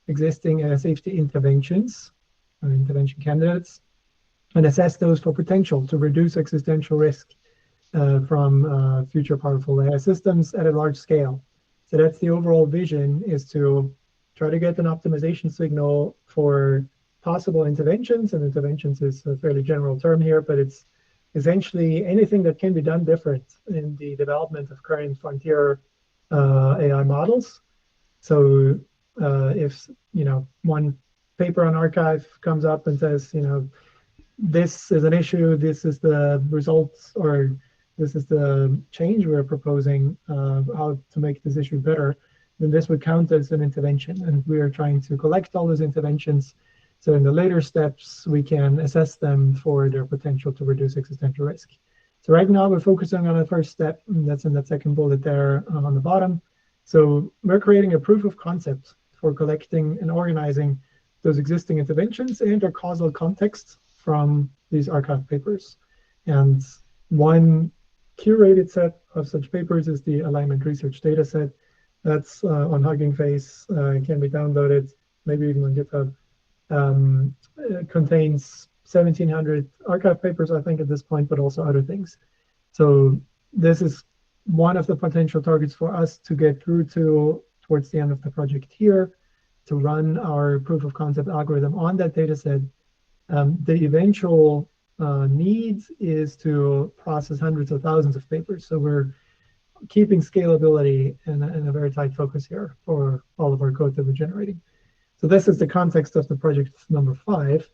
existing AI safety interventions or intervention candidates and assess those for potential to reduce existential risk from future powerful AI systems at a large scale. So that's the overall vision, is to try to get an optimization signal for possible interventions. And interventions is a fairly general term here, but it's essentially anything that can be done different in the development of current frontier AI models. So if one paper on arXiv comes up and says this is an issue, this is the results, or this is the change we're proposing, how to make this issue better, then this would count as an intervention. And we are trying to collect all those interventions. So in the later steps, we can assess them for their potential to reduce existential risk. So right now we're focusing on the first step, and that's in that second bullet there on the bottom. So we're creating a proof of concept for collecting and organizing those existing interventions and their causal context from these archive papers. And one curated set of such papers is the alignment research data set. That's on Hugging Face, can be downloaded, maybe even on GitHub. It contains 1,700 archive papers, I think, at this point, but also other things. So this is one of the potential targets for us to get through to towards the end of the project here, to run our proof of concept algorithm on that data set. The eventual need is to process hundreds of thousands of papers. So we're keeping scalability and a very tight focus here for all of our code that we're generating. So this is the context of the project number 5.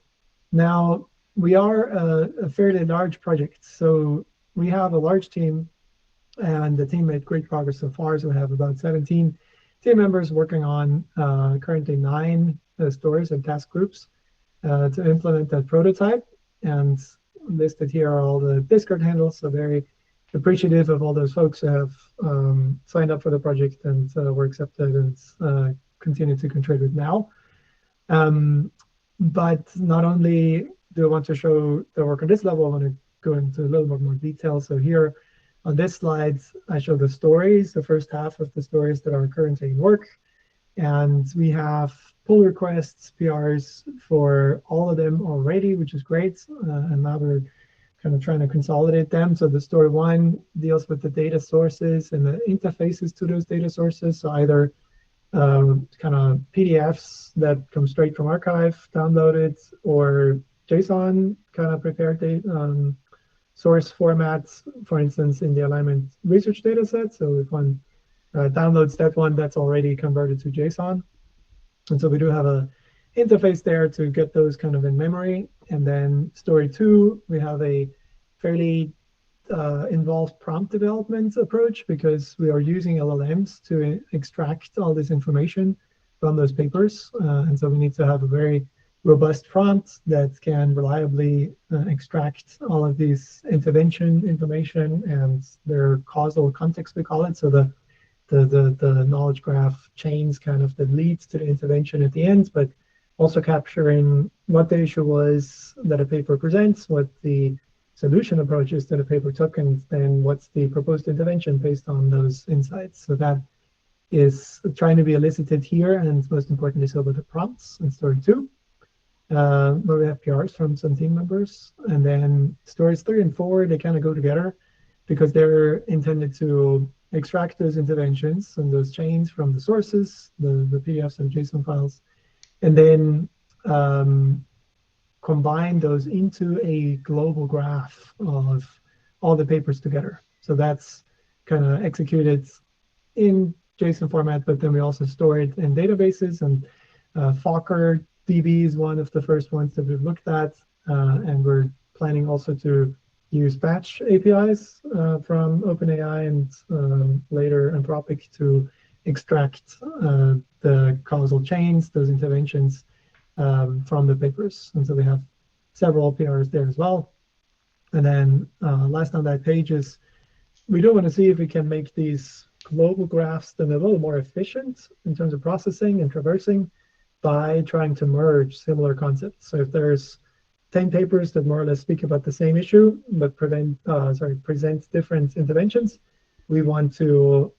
Now, we are a fairly large project. So we have a large team, and the team made great progress so far. So we have about 17 team members working on currently 9 stories and task groups to implement that prototype. And listed here are all the Discord handles. So very appreciative of all those folks who have signed up for the project and were accepted and continue to contribute now. But not only do I want to show the work on this level, I want to go into a little bit more detail. So here on this slide, I show the stories, the first half of the stories that are currently in work. And we have pull requests, PRs for all of them already, which is great. And now we're kind of trying to consolidate them. So the story 1 deals with the data sources and the interfaces to those data sources. So either kind of PDFs that come straight from archive, downloaded, or JSON kind of prepared source formats, for instance, in the alignment research data set. So if one downloads that one, that's already converted to JSON. And so we do have a interface there to get those kind of in memory. And then story 2, we have a fairly involved prompt development approach, because we are using LLMs to extract all this information from those papers. And so we need to have a very robust prompt that can reliably extract all of these intervention information and their causal context, we call it. So the knowledge graph chains kind of that leads to the intervention at the end, but also capturing what the issue was that a paper presents, what the solution approaches that a paper took, and then what's the proposed intervention based on those insights. So that is trying to be elicited here, and most importantly so with the prompts in story 2, where we have PRs from some team members. And then stories 3 and 4, they kind of go together because they're intended to extract those interventions and those chains from the sources, the PDFs and JSON files, and then combine those into a global graph of all the papers together. So that's kind of executed in JSON format, but then we also store it in databases, and Fokker DB is one of the first ones that we've looked at, and we're planning also to use batch APIs from OpenAI and later Anthropic to extract the causal chains, those interventions from the papers. And so we have several PRs there as well. And then last on that page is we do want to see if we can make these global graphs then a little more efficient in terms of processing and traversing by trying to merge similar concepts. So if there's 10 papers that more or less speak about the same issue, but present different interventions, we want to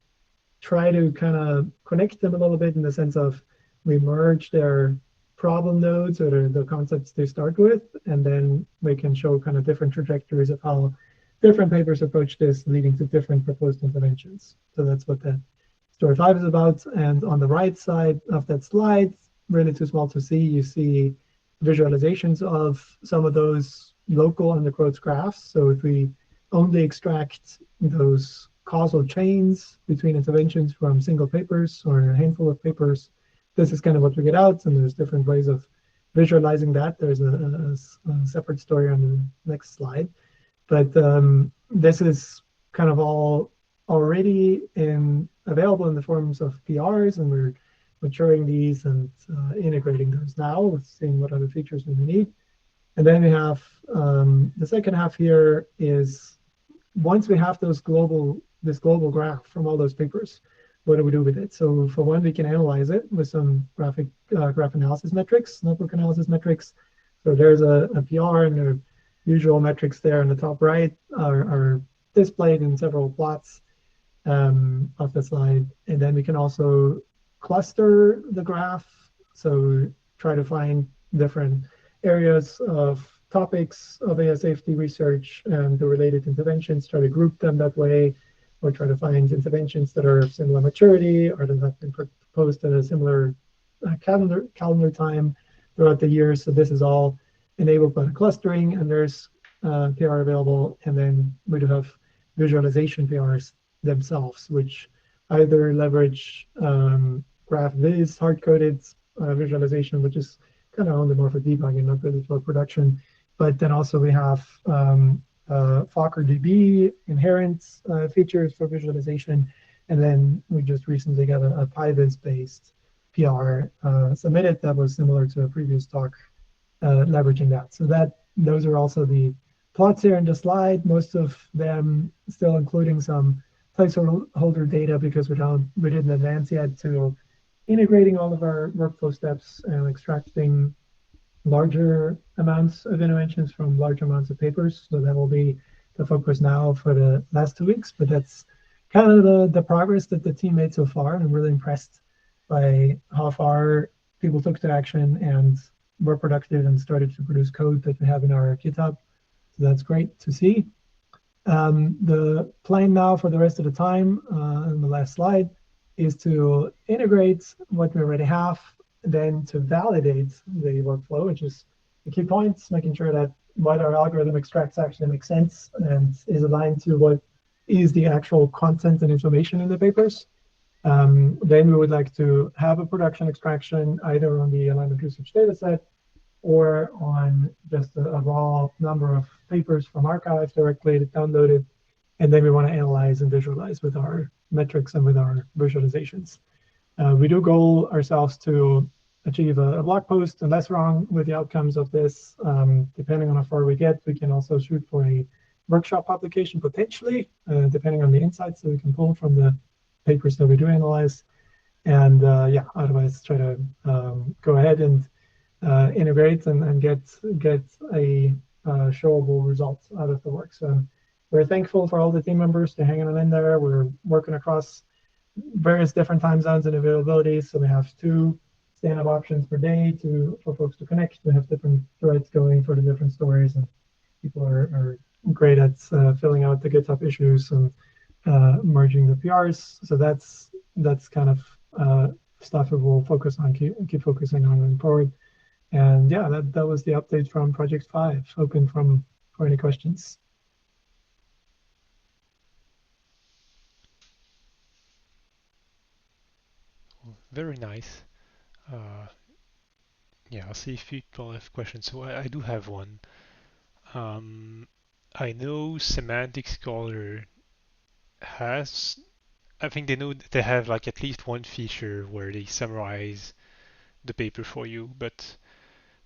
try to kind of connect them a little bit in the sense of we merge their problem nodes or the concepts they start with, and then we can show kind of different trajectories of how different papers approach this, leading to different proposed interventions. So that's what that story 5 is about. And on the right side of that slide, really too small to see, you see visualizations of some of those local undergrowth graphs. So if we only extract those causal chains between interventions from single papers or a handful of papers, this is kind of what we get out. And there's different ways of visualizing that, there's a separate story on the next slide. But this is kind of all already available in the forms of PRs, and we're maturing these and integrating those now, seeing what other features we need. And then we have the second half here is once we have this global graph from all those papers, what do we do with it? So for one, we can analyze it with some graph analysis metrics, network analysis metrics. So there's a PR and the usual metrics there in the top right are displayed in several plots of the slide. And then we can also cluster the graph. So try to find different areas of topics of AI safety research and the related interventions, try to group them that way, or try to find interventions that are of similar maturity or that have been proposed at a similar calendar time throughout the year. So this is all enabled by the clustering, and there's PR available. And then we do have visualization PRs themselves, which either leverage graph viz hard-coded visualization, which is kind of only more for debugging, not really for production. But then also we have Fokker DB inherent features for visualization. And then we just recently got a PyViz-based PR submitted that was similar to a previous talk leveraging that. So those are also the plots here in the slide, most of them still including some placeholder data because we didn't advance yet to integrating all of our workflow steps and extracting larger amounts of interventions from large amounts of papers. So that will be the focus now for the last 2 weeks. But that's kind of the progress that the team made so far. And I'm really impressed by how far people took to action and were productive and started to produce code that we have in our GitHub. So that's great to see. The plan now for the rest of the time, on the last slide, is to integrate what we already have, then to validate the workflow, which is the key points, making sure that what our algorithm extracts actually makes sense and is aligned to what is the actual content and information in the papers. Then we would like to have a production extraction either on the alignment research dataset or on just a raw number of papers from archives directly downloaded. And then we want to analyze and visualize with our metrics and with our visualizations. We do goal ourselves to achieve a blog post, and that's wrong with the outcomes of this. Depending on how far we get, we can also shoot for a workshop publication potentially, depending on the insights that we can pull from the papers that we do analyze. And yeah, otherwise try to go ahead and integrate and get a showable result out of the work. So we're thankful for all the team members to hanging on in there. We're working across various different time zones and availabilities. So we have 2 stand-up options per day for folks to connect. We have different threads going for the different stories, and people are great at filling out the GitHub issues and merging the PRs. So that's kind of stuff that we'll focus on, keep focusing on going forward. And yeah, that was the update from Project 5. Open for any questions. Very nice. Yeah, I'll see if people have questions. So I do have one. I know Semantic Scholar has, I think they have like at least one feature where they summarize the paper for you, but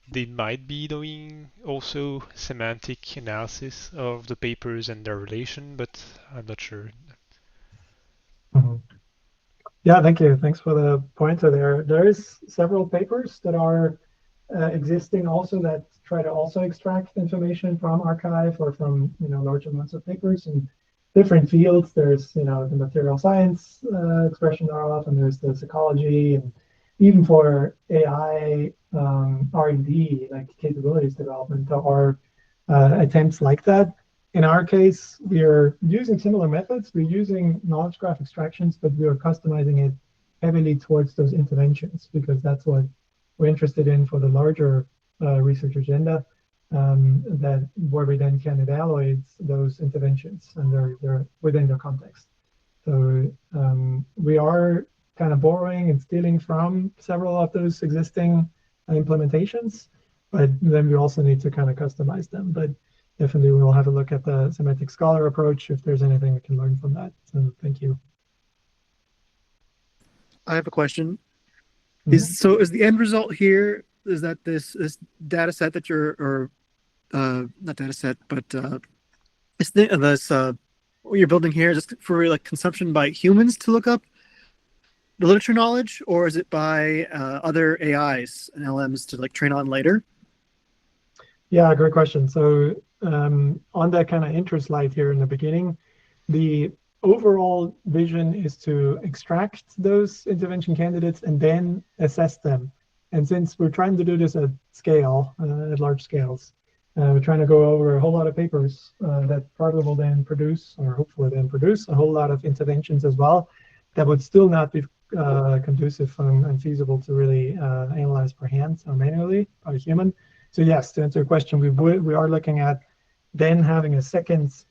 they might be doing also semantic analysis of the papers and their relation, but I'm not sure. Mhm. Yeah, thank you. Thanks for the pointer there. There is several papers that are existing also that try to also extract information from archive or from large amounts of papers in different fields. There's the material science expression thereof, and there's the psychology, and even for AI R&D, like capabilities development, there are attempts like that. In our case, we are using similar methods. We're using knowledge graph extractions, but we are customizing it heavily towards those interventions because that's what we're interested in for the larger research agenda, that where we then can evaluate those interventions and they're within their context. So we are kind of borrowing and stealing from several of those existing implementations. but then we also need to kind of customize them. But definitely we'll have a look at the semantic scholar approach if there's anything we can learn from that. So thank you. I have a question. Mhm. Is the end result here is that this data set that you're or not data set but what you're building here is just for like consumption by humans to look up the literature knowledge, or is it by other AIs and LMs to like train on later? Yeah, great question. So on that kind of intro slide here in the beginning, the overall vision is to extract those intervention candidates and then assess them. And since we're trying to do this at scale, at large scales, we're trying to go over a whole lot of papers that probably will then produce, or hopefully then produce, a whole lot of interventions as well that would still not be conducive and feasible to really analyze per hand or manually by a human. So yes, to answer your question, we are looking at then having a second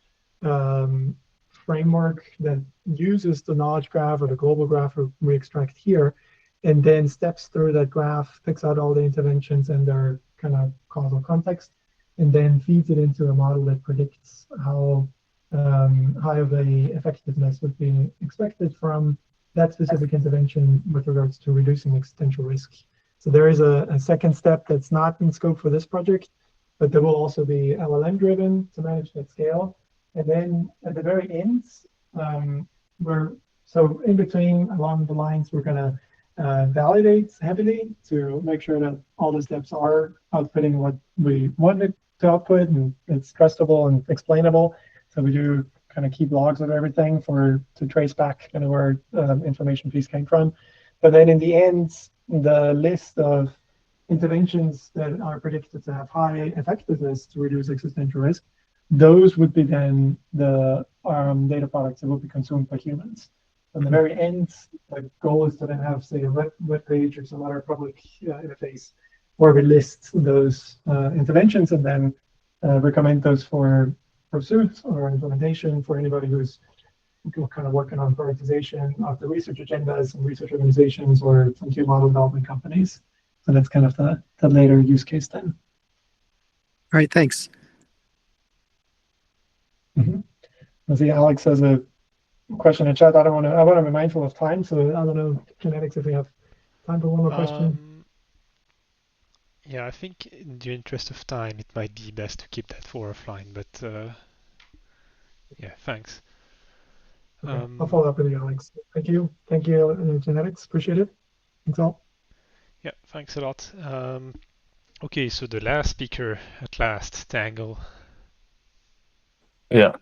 framework that uses the knowledge graph or the global graph we extract here, and then steps through that graph, picks out all the interventions and their kind of causal context, and then feeds it into a model that predicts how high of a effectiveness would be expected from that specific intervention with regards to reducing existential risk. So there is a second step that's not in scope for this project, but there will also be LLM driven to manage that scale. And then at the very end, so in between along the lines, we're going to validate heavily to make sure that all the steps are outputting what we wanted to output and it's trustable and explainable. So we do kind of keep logs of everything to trace back kind of where information piece came from. But then in the end, the list of interventions that are predicted to have high effectiveness to reduce existential risk, those would be then the data products that will be consumed by humans. At the very end, the goal is to then have, say, a web page or some other public interface where we list those interventions and then recommend those for pursuit or implementation for anybody who's kind of working on prioritization of the research agendas and research organizations or frontier model development companies. So that's kind of the later use case then. All right, thanks. I see Alex has a question in chat. I want to be mindful of time, so I don't know, Genetics, if we have time for one more question. Yeah, I think in the interest of time, it might be best to keep that for offline, but yeah, thanks. Okay, I'll follow up with you, Alex. Thank you, Genetics. Appreciate it. Thanks all. Yeah, thanks a lot. Okay, so the last speaker at last, Tangle. Yeah,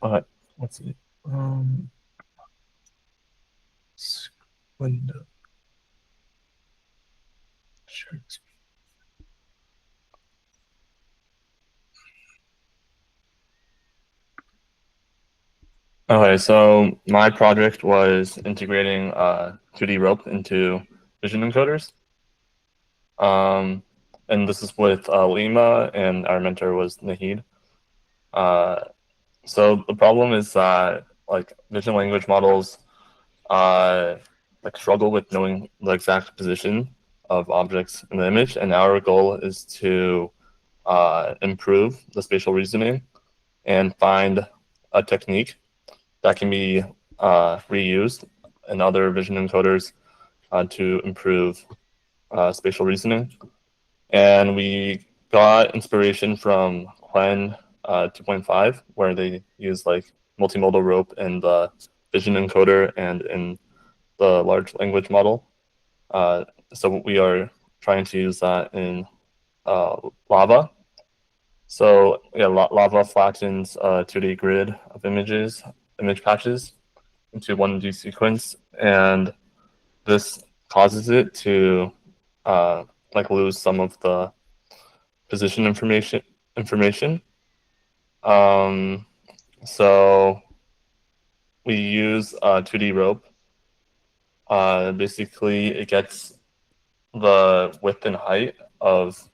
let's see. Window. Sure. Okay, so my project was integrating 2D rope into vision encoders. And this is with Lima, and our mentor was Nahid. So the problem is that like vision language models like struggle with knowing the exact position of objects in the image, and our goal is to improve the spatial reasoning and find a technique that can be reused in other vision encoders to improve spatial reasoning. And we got inspiration from Quen 2.5, where they use like multimodal rope in the vision encoder and in the large language model. So we are trying to use that in Lava. So yeah, Lava flattens a 2D grid of image patches into 1D sequence, and this causes it to like lose some of the position information. So we use 2D rope. Basically, it gets the width and height of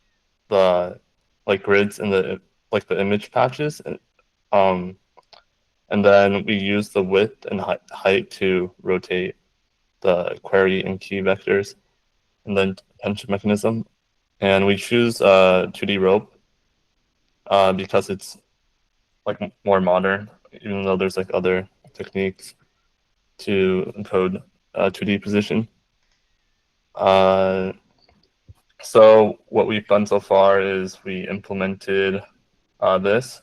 the like grids in the the image patches, and then we use the width and height to rotate the query and key vectors, and then attention mechanism and we choose 2D rope because it's like more modern, even though there's like other techniques to encode 2D position. So what we've done so far is we implemented this.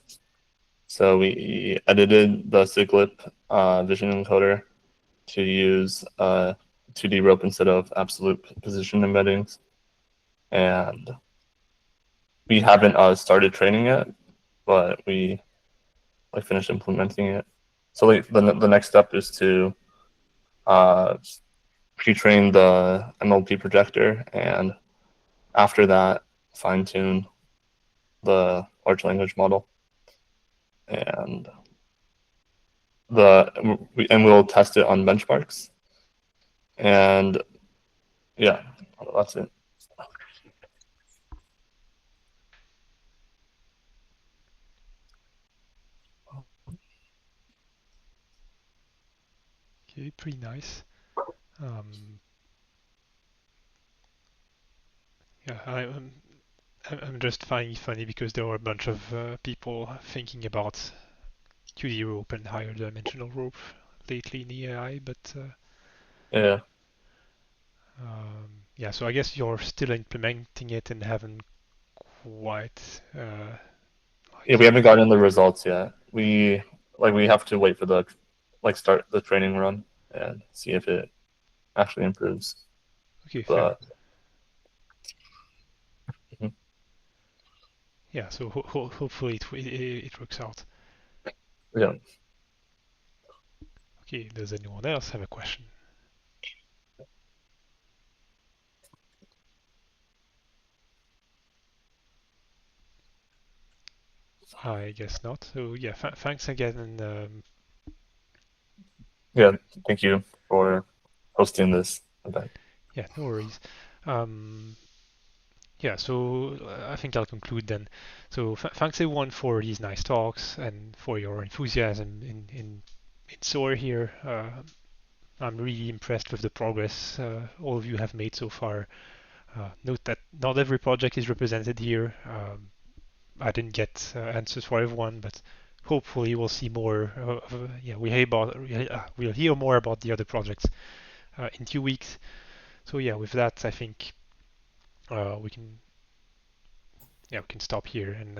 So we edited the SIGLIP vision encoder to use 2D rope instead of absolute position embeddings. And we haven't started training yet, but we finished implementing it. So the next step is to pre-train the MLP projector, and after that, fine-tune the large language model, and we'll test it on benchmarks. And yeah, that's it. Okay, pretty nice. Yeah, I'm just finding it funny because there were a bunch of people thinking about 2D rope and higher dimensional rope lately in the AI, but Yeah. yeah, so I guess you're still implementing it and haven't quite Yeah, we haven't gotten the results yet. We have to wait for the start the training run and see if it actually improves. Okay, fair. But mhm. Yeah, so hopefully it works out. Yeah. Okay, does anyone else have a question? I guess not. So yeah, thanks again, and Yeah, thank you for hosting this event. yeah, no worries. Yeah, so I think I'll conclude then. So thanks everyone for these nice talks and for your enthusiasm in SOAR here. I'm really impressed with the progress all of you have made so far. Note that not every project is represented here. I didn't get answers for everyone, but hopefully we'll see more. Yeah, we'll hear more about the other projects in 2 weeks. So yeah, with that, I think we can stop here and